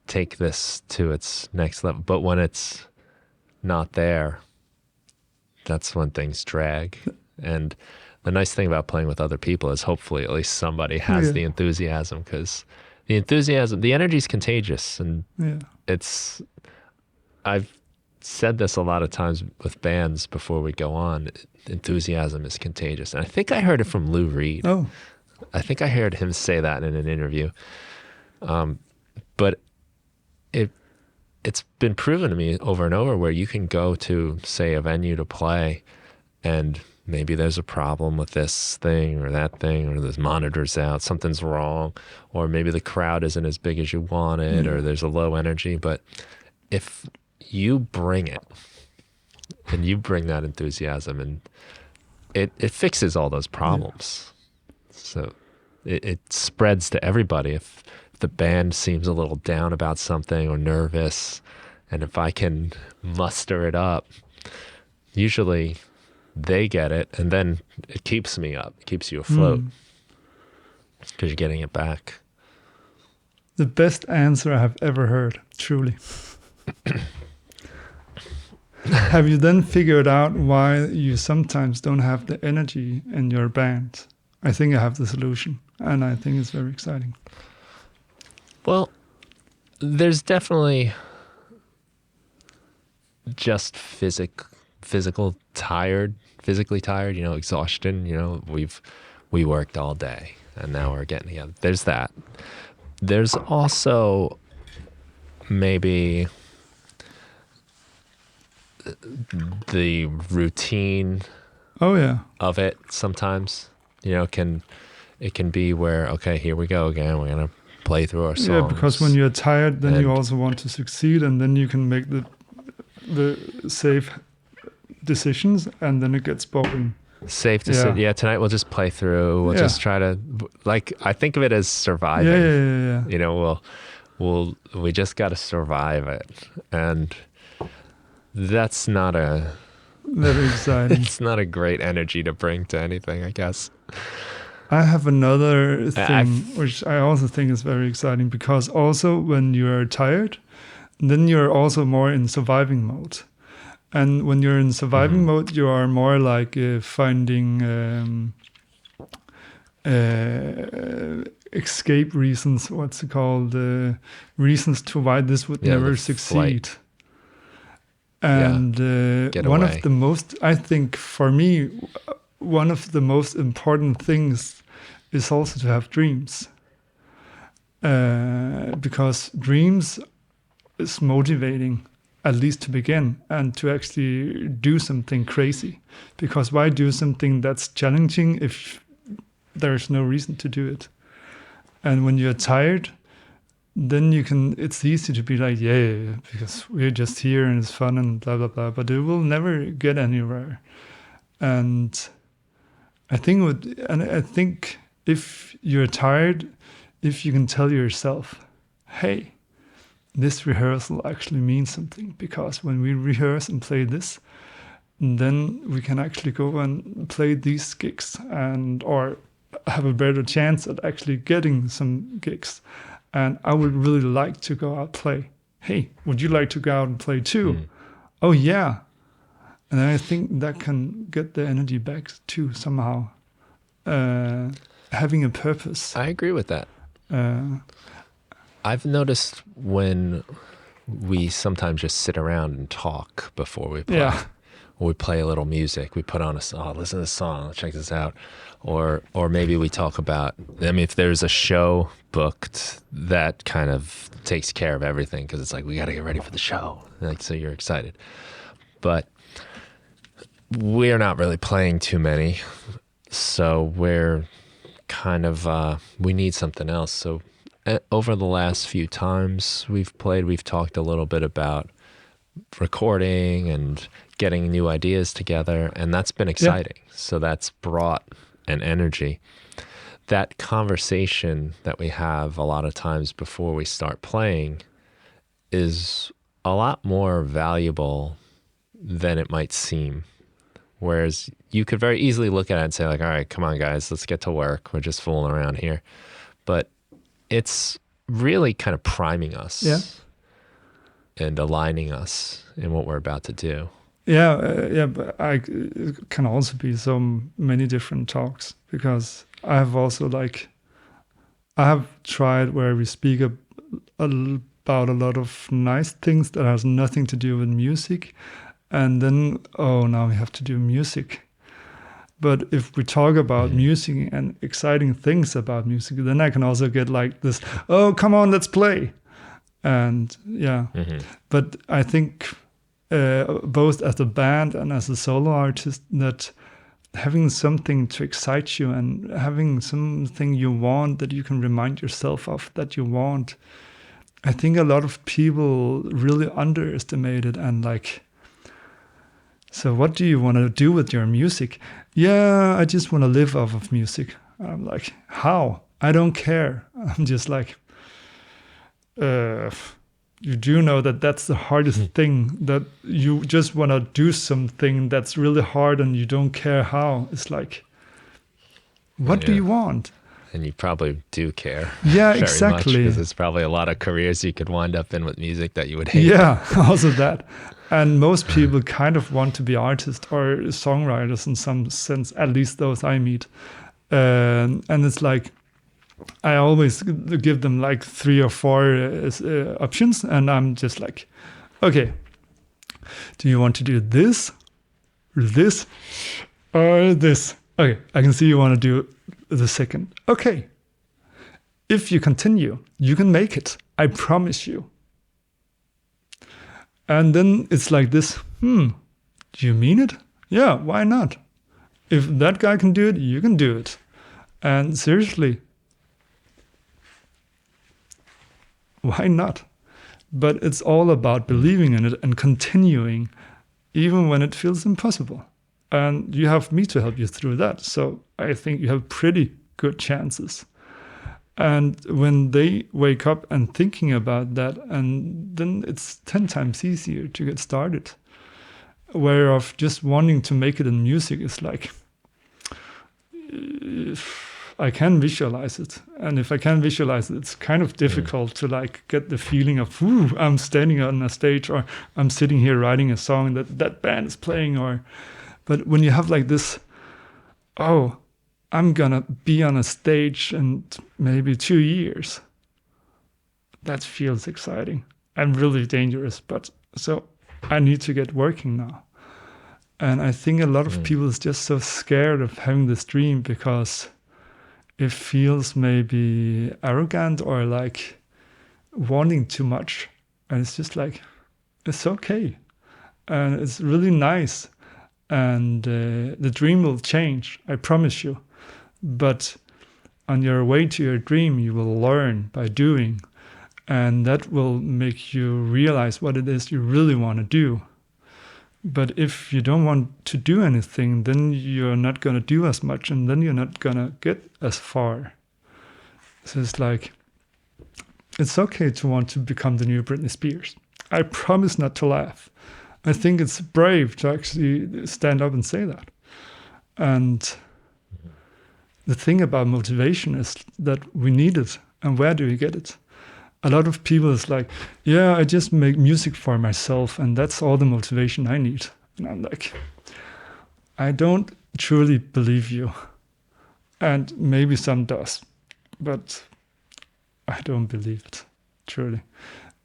take this to its next level. But when it's not there, that's when things drag. And the nice thing about playing with other people is hopefully at least somebody has the enthusiasm, because the energy is contagious. And I've said this a lot of times with bands before we go on, enthusiasm is contagious. And I think I heard it from Lou Reed. Oh. I think I heard him say that in an interview. But it's been proven to me over and over where you can go to, say, a venue to play, and maybe there's a problem with this thing or that thing, or there's monitors out, something's wrong, or maybe the crowd isn't as big as you wanted, or there's a low energy. But if you bring it, and you bring that enthusiasm, and it fixes all those problems. So it spreads to everybody. If the band seems a little down about something or nervous, and if I can muster it up, usually they get it, and then it keeps me up. It keeps you afloat because you're getting it back. The best answer I have ever heard, truly. Have you then figured out why you sometimes don't have the energy in your band? I think I have the solution, and I think it's very exciting. Well, there's definitely just physically tired, exhaustion. We worked all day and now we're getting together. There's that. There's also maybe the routine of it sometimes, it can be where, okay, here we go again. We're going to play through our songs. Yeah, because when you're tired, then you also want to succeed, and then you can make the safe decisions, and then it gets boring. Safe decision. Yeah, tonight we'll just play through. We'll just try to, I think of it as surviving. Yeah. We just got to survive it. And that's not very exciting. It's not a great energy to bring to anything, I guess. I have another thing which I also think is very exciting, because also when you're tired, then you're also more in surviving mode. And when you're in surviving mode, you are more like finding escape reasons, what's it called? Reasons to why this would never succeed. Flight. And one of the most, I think for me, one of the most important things is also to have dreams. Because dreams is motivating, at least to begin, and to actually do something crazy. Because why do something that's challenging if there's no reason to do it? And when you're tired, then it's easy to be like, yeah, because we're just here and it's fun and blah, blah, blah, but it will never get anywhere. And I think if you're tired, if you can tell yourself, hey, this rehearsal actually means something, because when we rehearse and play this, then we can actually go and play these gigs or have a better chance at actually getting some gigs. And I would really like to go out play. Hey, would you like to go out and play too? Oh yeah. And I think that can get the energy back too somehow. Having a purpose. I agree with that. I've noticed when we sometimes just sit around and talk before we play. Yeah. Or we play a little music. We put on a song. Listen to this song. Check this out. Or maybe we talk about. I mean, if there's a show booked, that kind of takes care of everything, because it's like we got to get ready for the show. Like, so you're excited. But we're not really playing too many, so we're kind of we need something else. So over the last few times we've played, we've talked a little bit about recording and getting new ideas together, and that's been exciting. Yeah. So that's brought an energy. That conversation that we have a lot of times before we start playing is a lot more valuable than it might seem. Whereas you could very easily look at it and say, like, all right, come on, guys, let's get to work. We're just fooling around here. But it's really kind of priming us and aligning us in what we're about to do. Yeah, but it can also be so many different talks, because I have also I have tried where we speak about a lot of nice things that has nothing to do with music, and then now we have to do music. But if we talk about music and exciting things about music, then I can also get like this, oh, come on, let's play. And but I think both as a band and as a solo artist, that having something to excite you and having something you want that you can remind yourself of that you want, I think a lot of people really underestimate it. And so what do you want to do with your music? Yeah, I just want to live off of music. I'm like, how? I don't care. I'm just like, you do know that that's the hardest thing, that you just want to do something that's really hard and you don't care how. It's like, what do you want? And you probably do care. Yeah, very exactly. Because there's probably a lot of careers you could wind up in with music that you would hate. Yeah, also that. And most people kind of want to be artists or songwriters in some sense, at least those I meet. And it's like, I always give them like 3 or 4 options, and I'm just like, okay, do you want to do this, or this, or this? Okay, I can see you want to do the second. Okay, if you continue, you can make it. I promise you. And then it's like this, do you mean it? Yeah, why not? If that guy can do it, you can do it. And seriously, why not? But it's all about believing in it and continuing, even when it feels impossible. And you have me to help you through that. So I think you have pretty good chances. And when they wake up and thinking about that, and then it's 10 times easier to get started. Whereof just wanting to make it in music is like, I can visualize it. And if I can visualize it, it's kind of difficult to like get the feeling of, I'm standing on a stage, or I'm sitting here writing a song that band is playing. But when you have like this, I'm gonna be on a stage in maybe 2 years, that feels exciting and really dangerous. But so I need to get working now. And I think a lot of people is just so scared of having this dream because it feels maybe arrogant or like wanting too much. And it's just like, it's okay. And it's really nice. And the dream will change, I promise you. But on your way to your dream, you will learn by doing. And that will make you realize what it is you really want to do. But if you don't want to do anything, then you're not going to do as much, and then you're not going to get as far. So it's like, it's okay to want to become the new Britney Spears. I promise not to laugh. I think it's brave to actually stand up and say that. And the thing about motivation is that we need it. And where do we get it? A lot of people is like, yeah, I just make music for myself and that's all the motivation I need. And I'm like, I don't truly believe you. And maybe some does, but I don't believe it, truly.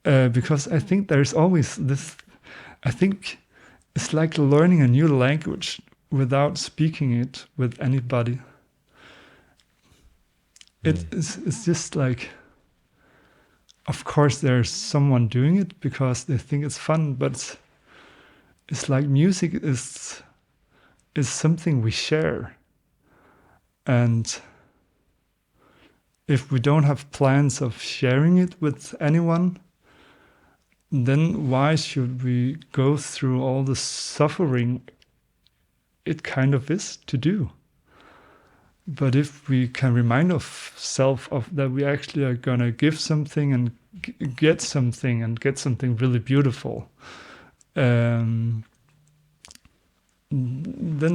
Because I think there's always this, I think it's like learning a new language without speaking it with anybody. It's just like, of course there's someone doing it because they think it's fun, but it's like music is something we share. And if we don't have plans of sharing it with anyone, then why should we go through all the suffering it kind of is to do? But if we can remind ourselves of that we actually are going to give something and get something and get something really beautiful, then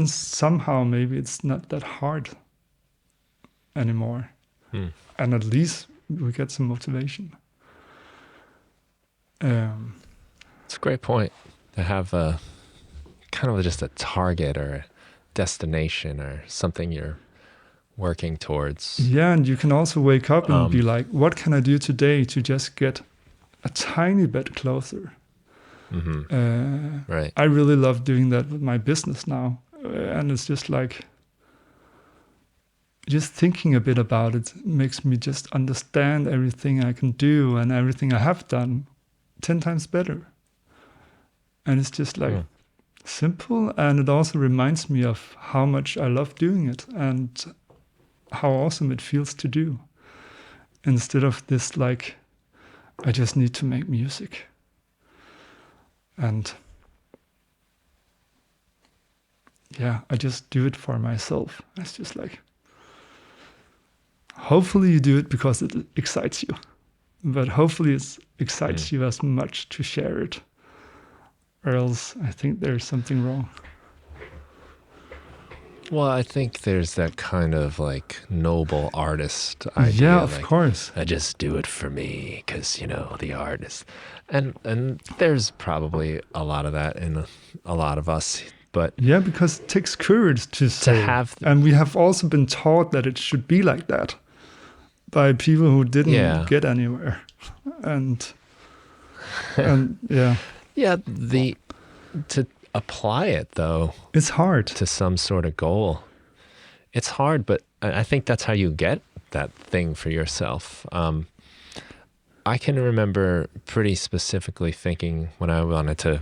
somehow maybe it's not that hard anymore. And at least we get some motivation. It's a great point to have a kind of just a target or a destination or something you're working towards. Yeah, and you can also wake up and be like, what can I do today to just get a tiny bit closer? Right. I really love doing that with my business now. And it's just like, just thinking a bit about it makes me just understand everything I can do and everything I have done 10 times better. And it's just like simple. And it also reminds me of how much I love doing it and how awesome it feels to do. Instead of this, like, I just need to make music. And yeah, I just do it for myself. It's just like, hopefully you do it because it excites you. But hopefully it excites you as much to share it. Or else I think there's something wrong. Well, I think there's that kind of like noble artist idea. Yeah, of like, course. I just do it for me because, you know, the artist. And there's probably a lot of that in a lot of us. But yeah, because it takes courage to say. Have and we have also been taught that it should be like that by people who didn't get anywhere. And yeah. Yeah, to apply it though, it's hard to some sort of goal. It's hard, but I think that's how you get that thing for yourself. I can remember pretty specifically thinking when I wanted to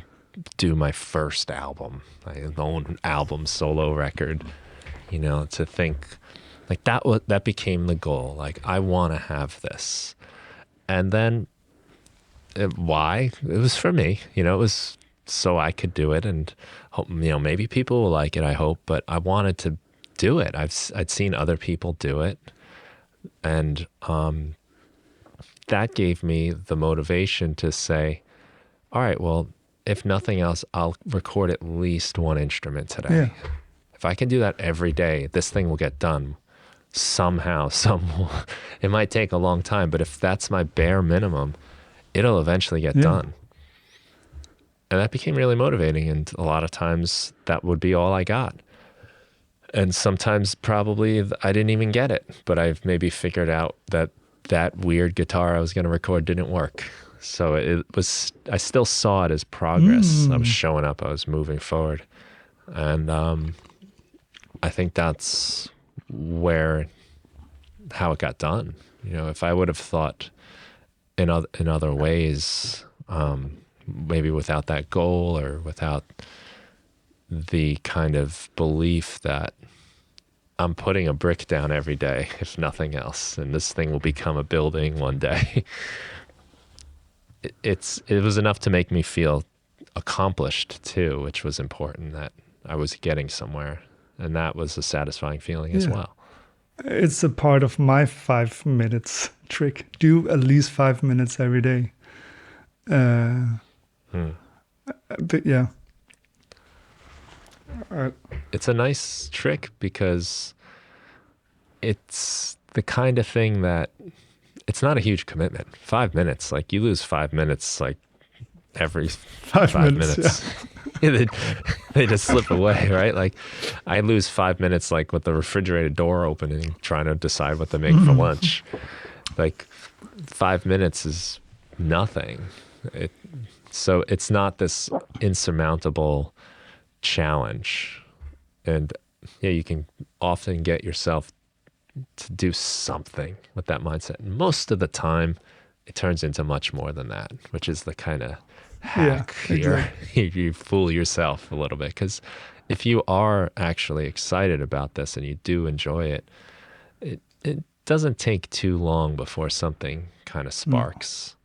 do my first album, my own album solo record, you know, to think like that became the goal. Like, I want to have this. And then why? It was for me, you know, it was so I could do it and hope, you know, maybe people will like it, I hope, but I wanted to do it. I'd seen other people do it. And that gave me the motivation to say, all right, well, if nothing else, I'll record at least one instrument today. Yeah. If I can do that every day, this thing will get done somehow. It might take a long time, but if that's my bare minimum, it'll eventually get done. And that became really motivating. And a lot of times that would be all I got. And sometimes probably I didn't even get it, but I've maybe figured out that weird guitar I was going to record didn't work. So I still saw it as progress. I was showing up, I was moving forward. And I think that's how it got done. You know, if I would have thought in other ways, maybe without that goal or without the kind of belief that I'm putting a brick down every day, if nothing else, and this thing will become a building one day. it was enough to make me feel accomplished too, which was important, that I was getting somewhere, and that was a satisfying feeling as well. It's a part of my 5 minutes trick. Do at least 5 minutes every day. But yeah. It's a nice trick because it's the kind of thing that it's not a huge commitment. 5 minutes, like you lose 5 minutes like every 5 minutes. Yeah. they just slip away, right? Like I lose 5 minutes like with the refrigerator door opening, trying to decide what to make for lunch. Like 5 minutes is nothing. So it's not this insurmountable challenge. And yeah, you can often get yourself to do something with that mindset. And most of the time, it turns into much more than that, which is the kind of hack here. You fool yourself a little bit, because if you are actually excited about this and you do enjoy it, it doesn't take too long before something kind of sparks.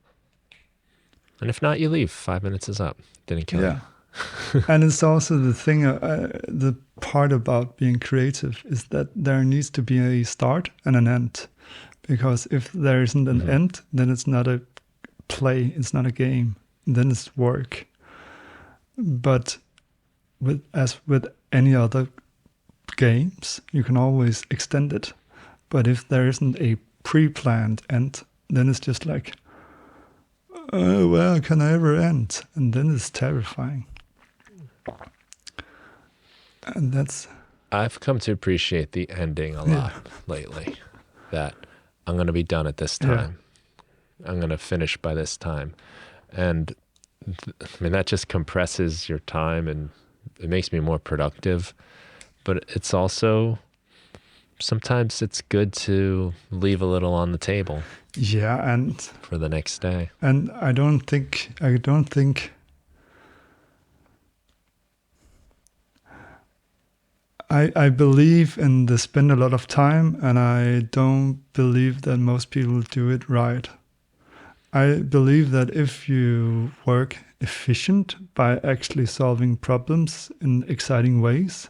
And if not, you leave. 5 minutes is up. Didn't kill you. And it's also the thing, the part about being creative is that there needs to be a start and an end. Because if there isn't an end, then it's not a play, it's not a game, then it's work. But as with any other games, you can always extend it. But if there isn't a pre-planned end, then it's just like, oh, well, can I ever end? And then it's terrifying. And I've come to appreciate the ending a lot lately. That I'm going to be done at this time. I'm going to finish by this time. And I mean, that just compresses your time and it makes me more productive. But it's also, sometimes it's good to leave a little on the table. Yeah, and for the next day. And I don't think I believe in the spend a lot of time, and I don't believe that most people do it right. I believe that if you work efficient by actually solving problems in exciting ways,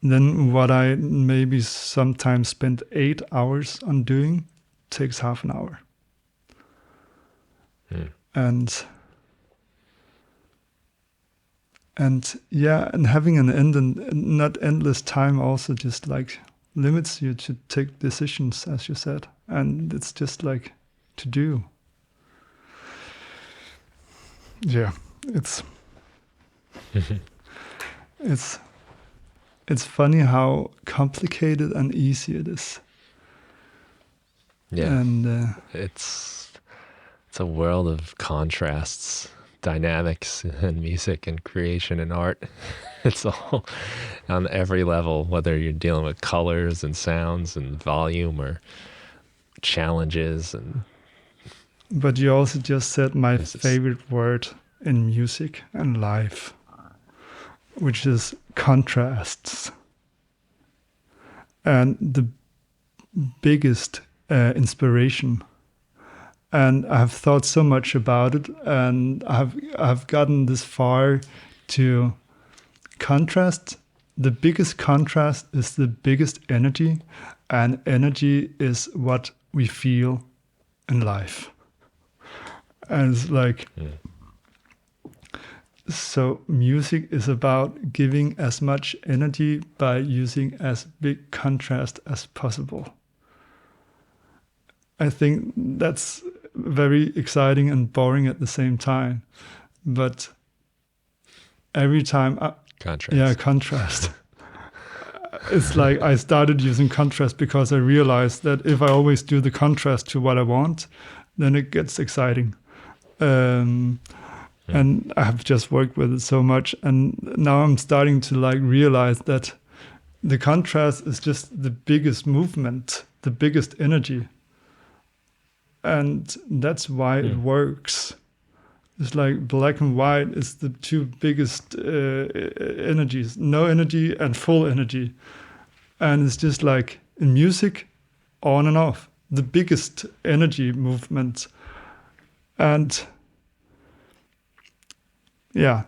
then what I maybe sometimes spend 8 hours on doing takes half an hour. And having an end and not endless time also just like limits you to take decisions, as you said. And it's just like to do. Yeah, it's funny how complicated and easy it is. Yeah, and it's a world of contrasts, dynamics in music and creation and art. It's all on every level, whether you're dealing with colors and sounds and volume or challenges. But you also just said my favorite word in music and life, which is contrasts. And the biggest inspiration. And I've thought so much about it, and I've gotten this far to contrast. The biggest contrast is the biggest energy, and energy is what we feel in life. And it's like, so music is about giving as much energy by using as big contrast as possible. I think that's very exciting and boring at the same time. But every time... contrast. It's like I started using contrast because I realized that if I always do the contrast to what I want, then it gets exciting. And I have just worked with it so much. And now I'm starting to like realize that the contrast is just the biggest movement, the biggest energy. And that's why it works. It's like black and white is the two biggest energies, no energy and full energy. And it's just like in music, on and off, the biggest energy movement. And yeah.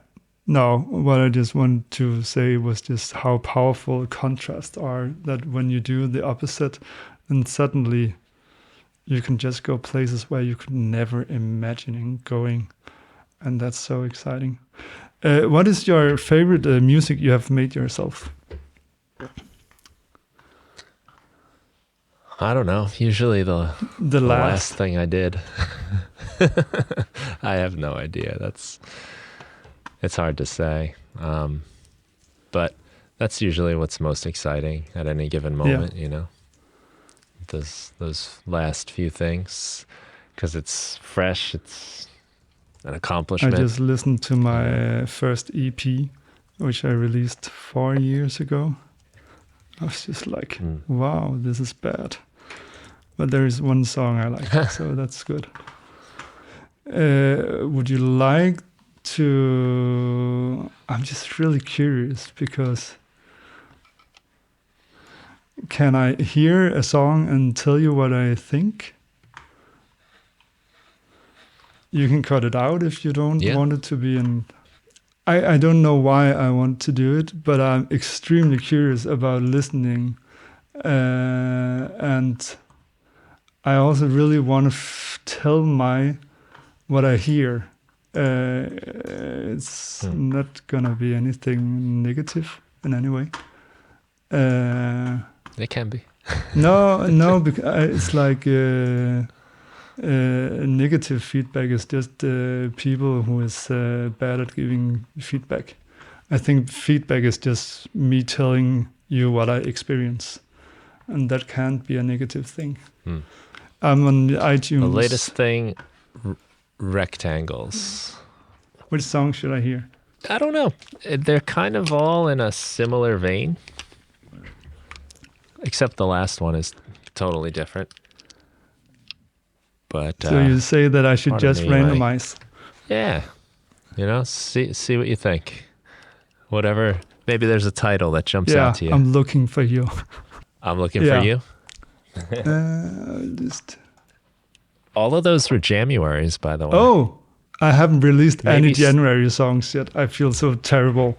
No, what I just wanted to say was just how powerful contrasts are, that when you do the opposite, then suddenly you can just go places where you could never imagine going. And that's so exciting. What is your favorite music you have made yourself? I don't know. Usually the last thing I did. I have no idea. It's hard to say. But that's usually what's most exciting at any given moment, you know? Those last few things, because it's fresh, it's an accomplishment. I just listened to my first EP, which I released 4 years ago. I was just like, wow, this is bad. But there is one song I like, so that's good. Would you like to... I'm just really curious, because can I hear a song and tell you what I think? You can cut it out if you don't want it to be in... I don't know why I want to do it, but I'm extremely curious about listening. And I also really want to tell what I hear. It's not gonna be anything negative in any way. It can be. No, because it's like negative feedback is just people who is bad at giving feedback. I think feedback is just me telling you what I experience, and that can't be a negative thing. I'm on iTunes. The latest thing, rectangles. Which song should I hear? I don't know. They're kind of all in a similar vein, except the last one is totally different. But so you say that I should just randomize? Yeah, you know, see what you think. Whatever. Maybe there's a title that jumps out to you. I'm looking for you. I'm looking for you. All of those were Januaries, by the way. Oh, I haven't released any January songs yet. I feel so terrible.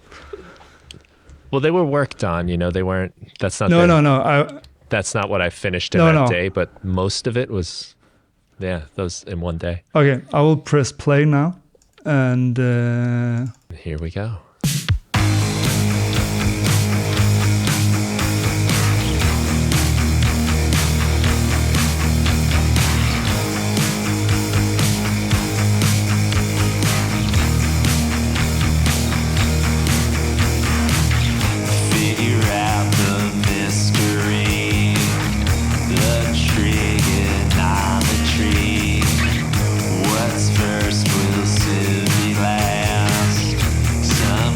Well, they were worked on, you know. They weren't. That's not. No. That's not what I finished in that day. But most of it was, those in one day. Okay, I will press play now, and here we go. What's first will soon be last. Some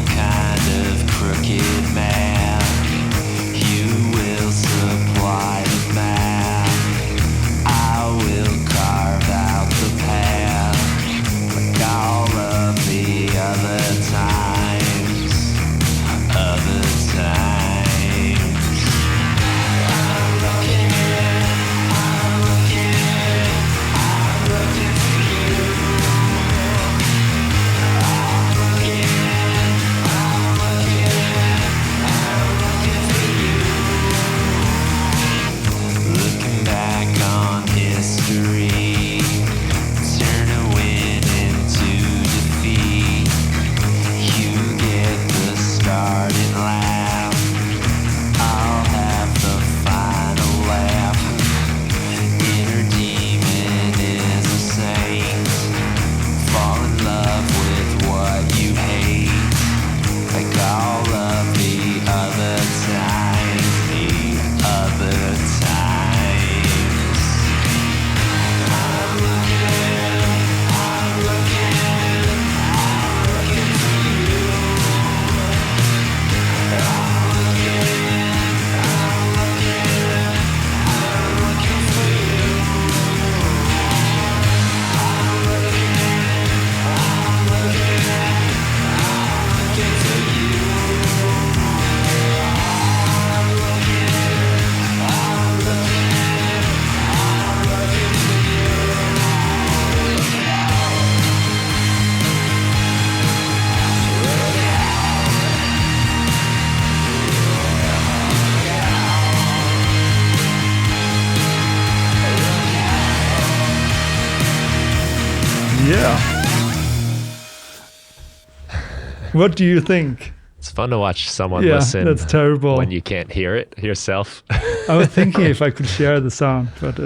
What do you think? It's fun to watch someone listen. That's terrible. When you can't hear it yourself. I was thinking if I could share the sound, but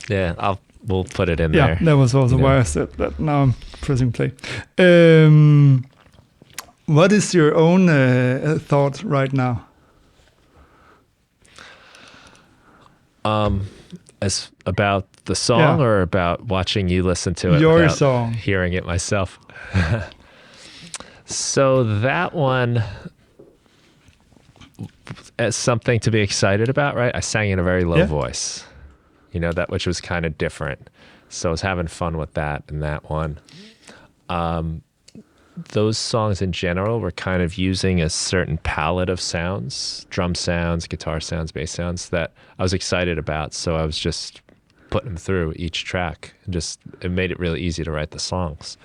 yeah, we'll put it in yeah, there. that was also why I said that. Now I'm pressing play. What is your own thought right now? As about the song or about watching you listen to it? Your without song. Hearing it myself. So that one is something to be excited about, right? I sang in a very low voice, that which was kind of different. So I was having fun with that and that one. Those songs in general were kind of using a certain palette of sounds, drum sounds, guitar sounds, bass sounds that I was excited about. So I was just putting them through each track and it made it really easy to write the songs.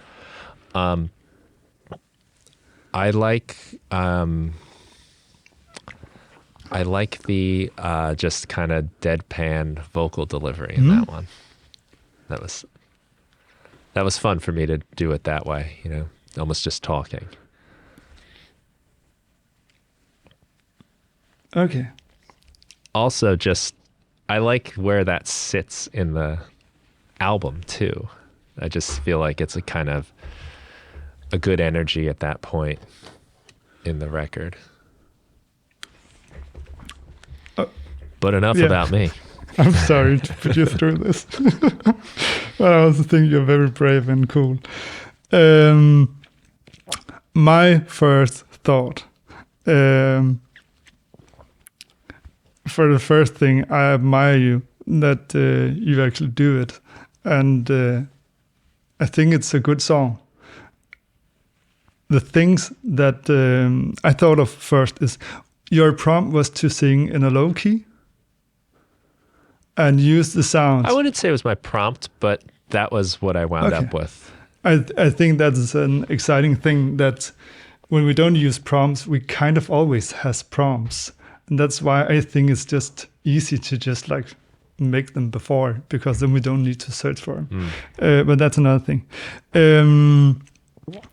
I like the just kind of deadpan vocal delivery in that one. That was fun for me to do it that way, almost just talking. Okay. Also, I like where that sits in the album too. I just feel like it's a kind of a good energy at that point in the record. But enough about me. I'm sorry to put you through this. But I also think you're very brave and cool. My first thought, for the first thing, I admire you that you actually do it. And I think it's a good song. The things that I thought of first is your prompt was to sing in a low key and use the sounds. I wouldn't say it was my prompt, but that was what I wound up with. I think that is an exciting thing that when we don't use prompts, we kind of always has prompts. And that's why I think it's just easy to just like make them before, because then we don't need to search for them. But that's another thing.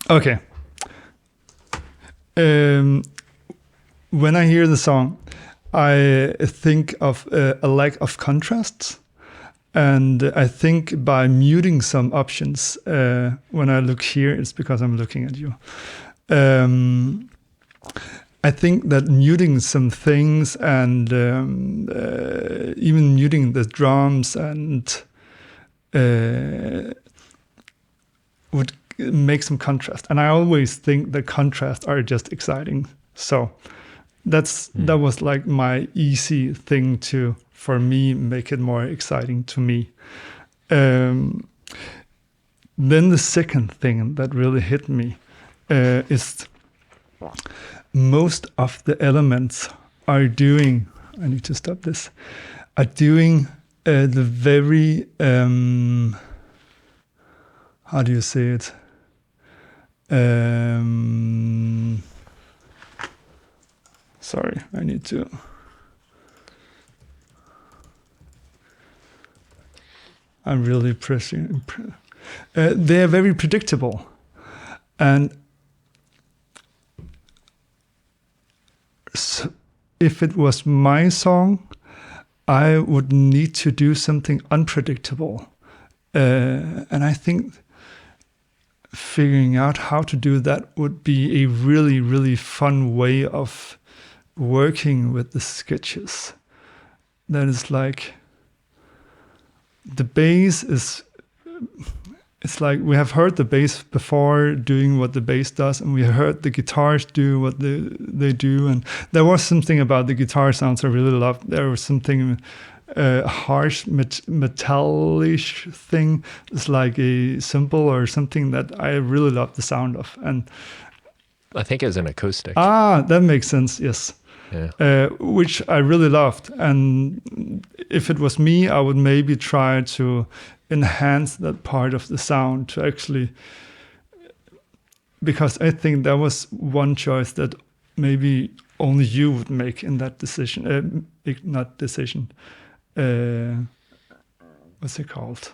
Okay. When I hear the song, I think of a lack of contrasts. And I think by muting some options, when I look here, it's because I'm looking at you. I think that muting some things and even muting the drums and would make some contrast. And I always think the contrasts are just exciting. So that was like my easy thing to, for me, make it more exciting to me. Then the second thing that really hit me is most of the elements are doing, I need to stop this, are doing the very, how do you say it? Sorry, I need to. I'm really pressing. They are very predictable. And so if it was my song, I would need to do something unpredictable. And I think figuring out how to do that would be a really, really fun way of working with the sketches. That is like, the bass is, it's like we have heard the bass before doing what the bass does, and we heard the guitars do what they do. And there was something about the guitar sounds I really loved. There was something harsh, metallish thing. It's like a cymbal or something that I really love the sound of. And I think it was an acoustic. That makes sense, yes. Yeah. Which I really loved. And if it was me, I would maybe try to enhance that part of the sound to actually, because I think that was one choice that maybe only you would make in that decision, not decision, what's it called?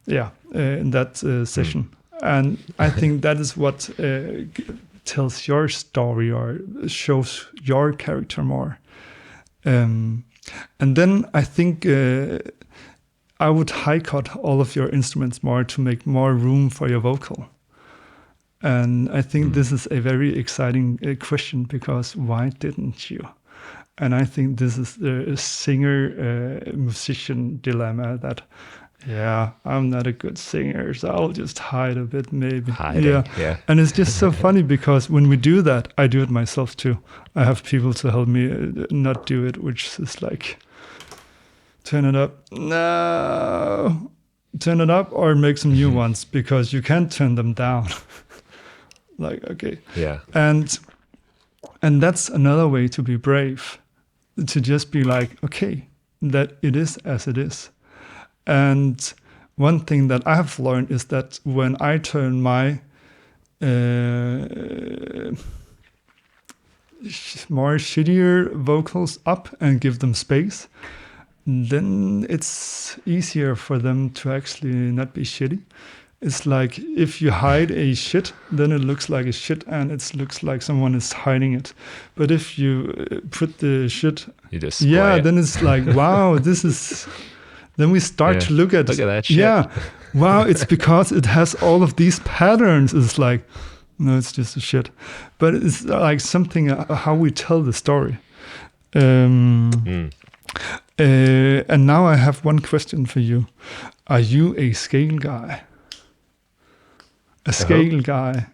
Yeah, in that session. And I think that is what tells your story or shows your character more. And then I think I would high cut all of your instruments more to make more room for your vocal. And I think this is a very exciting question, because why didn't you? And I think this is the singer-musician dilemma that, I'm not a good singer, so I'll just hide a bit maybe. Hiding, yeah. And it's just so funny, because when we do that, I do it myself too. I have people to help me not do it, which is like, turn it up. No. Turn it up or make some new ones, because you can't turn them down. Like, okay. Yeah. And that's another way to be brave, to just be like, okay, that it is as it is. And one thing that I have learned is that when I turn my more shittier vocals up and give them space, then it's easier for them to actually not be shitty. It's like if you hide a shit, then it looks like a shit, and it looks like someone is hiding it. But if you put the shit, You just then it's like, wow, this is. Then we start to look at that shit. Yeah, wow, it's because it has all of these patterns. It's like, no, it's just a shit. But it's like something how we tell the story. And now I have one question for you. Are you a scale guy? A scale guy.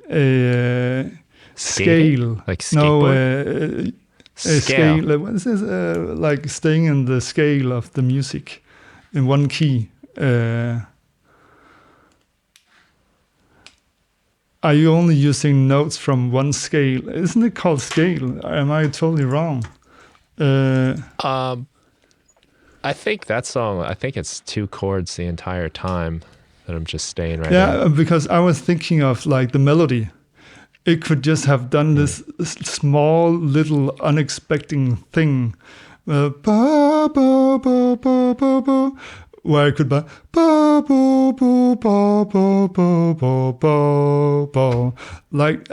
Scale. Like skateboard? No, a scale. What is this? Like staying in the scale of the music in one key. Are you only using notes from one scale? Isn't it called scale? Am I totally wrong? I think that song, I think it's 2 chords the entire time that I'm just staying right Yeah, now. because I was thinking of like the melody. It could just have done this small little unexpected thing. Ba, ba, ba, ba, ba, ba, where it could be ba, ba, ba, ba, ba, ba, ba, ba, ba. Like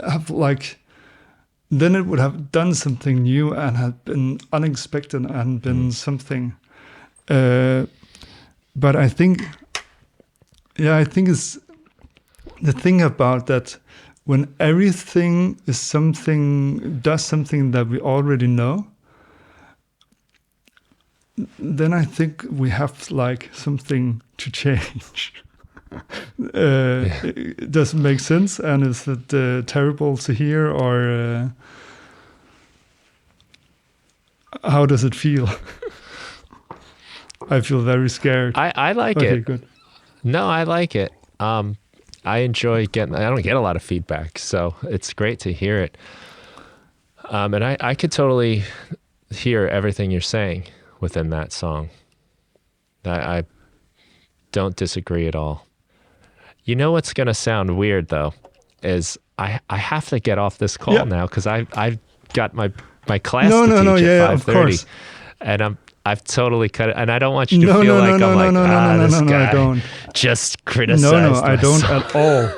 then it would have done something new and had been unexpected and been something. But I think it's the thing about that when everything is does something that we already know, then I think we have like something to change. It doesn't make sense, and is it terrible to hear, or how does it feel? I feel very scared. I like it. Okay, good. No, I like it. I enjoy I don't get a lot of feedback, so it's great to hear it. And I could totally hear everything you're saying within that song. I don't disagree at all. You know what's going to sound weird, though, is I have to get off this call now, because I've got my class to teach at 5:30. Of course. And I've totally cut it, and I don't want you to feel like this guy I don't. just criticized. No, I don't at all.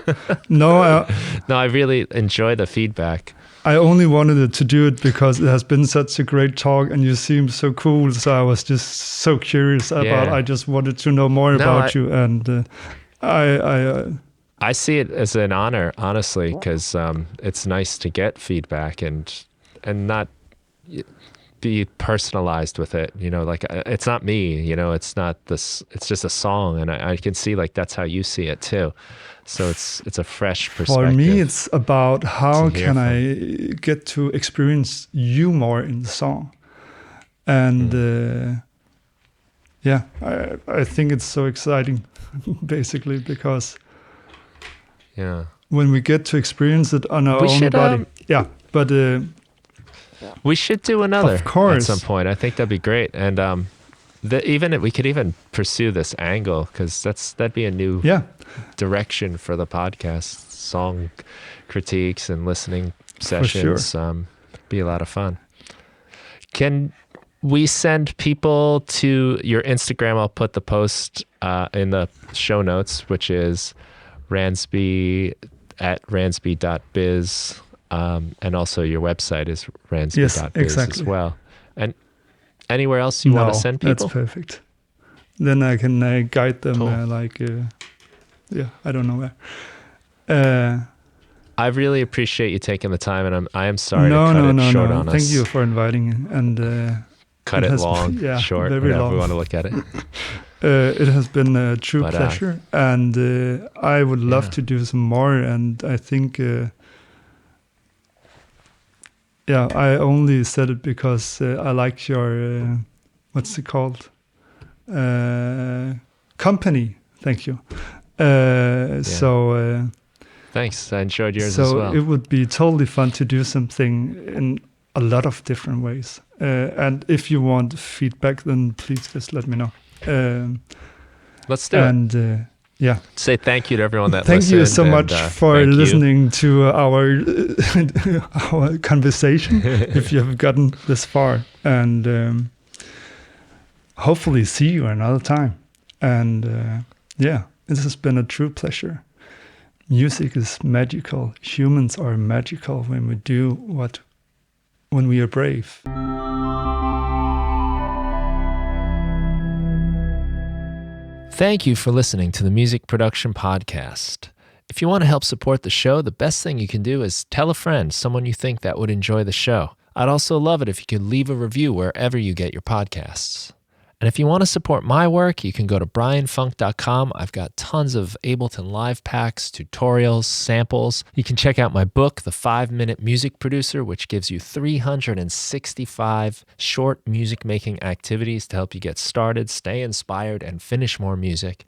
No, I really enjoy the feedback. I only wanted to do it because it has been such a great talk, and you seem so cool. So I was just so curious about. I just wanted to know more about you, and I see it as an honor, honestly, because it's nice to get feedback and not be personalized with it, like it's not me, it's not this, it's just a song, and I can see like that's how you see it too. So it's a fresh perspective. For me, it's about how can I get to experience you more in the song, and I think it's so exciting, basically, because when we get to experience it on our own body, we should do another, of course, at some point. I think that'd be great, and we could even pursue this angle, because that'd be a new direction for the podcast. Song critiques and listening sessions, be a lot of fun. Can we send people to your Instagram? I'll put the post in the show notes, which is Ransby at ransby.biz. And also your website is ransby.biz exactly. as well. And anywhere else you want to send people? That's perfect. Then I can guide them Cool. I don't know where. I really appreciate you taking the time, and I am sorry to cut it short on us. Thank you for inviting and cut it long, short, very whatever long. we want to look at it. It has been a true pleasure, and I would love to do some more. And I think, I only said it because I like your what's it called? Company. Thank you. So. Thanks. I enjoyed yours as well. So it would be totally fun to do something in a lot of different ways. And if you want feedback, then please just let me know. Let's do it. And say thank you to everyone that listened. Thank you so much for listening to our conversation, if you have gotten this far. And hopefully see you another time. And this has been a true pleasure. Music is magical. Humans are magical when we are brave. Thank you for listening to the Music Production Podcast. If you want to help support the show, the best thing you can do is tell a friend, someone you think that would enjoy the show. I'd also love it if you could leave a review wherever you get your podcasts. And if you want to support my work, you can go to brianfunk.com. I've got tons of Ableton Live packs, tutorials, samples. You can check out my book, The 5-Minute Music Producer, which gives you 365 short music-making activities to help you get started, stay inspired, and finish more music.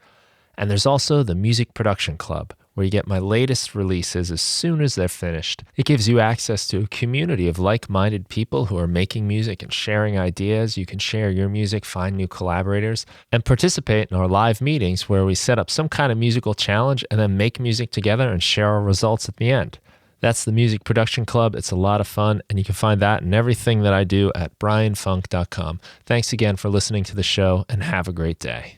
And there's also the Music Production Club, where you get my latest releases as soon as they're finished. It gives you access to a community of like-minded people who are making music and sharing ideas. You can share your music, find new collaborators, and participate in our live meetings where we set up some kind of musical challenge and then make music together and share our results at the end. That's the Music Production Club. It's a lot of fun, and you can find that and everything that I do at brianfunk.com. Thanks again for listening to the show, and have a great day.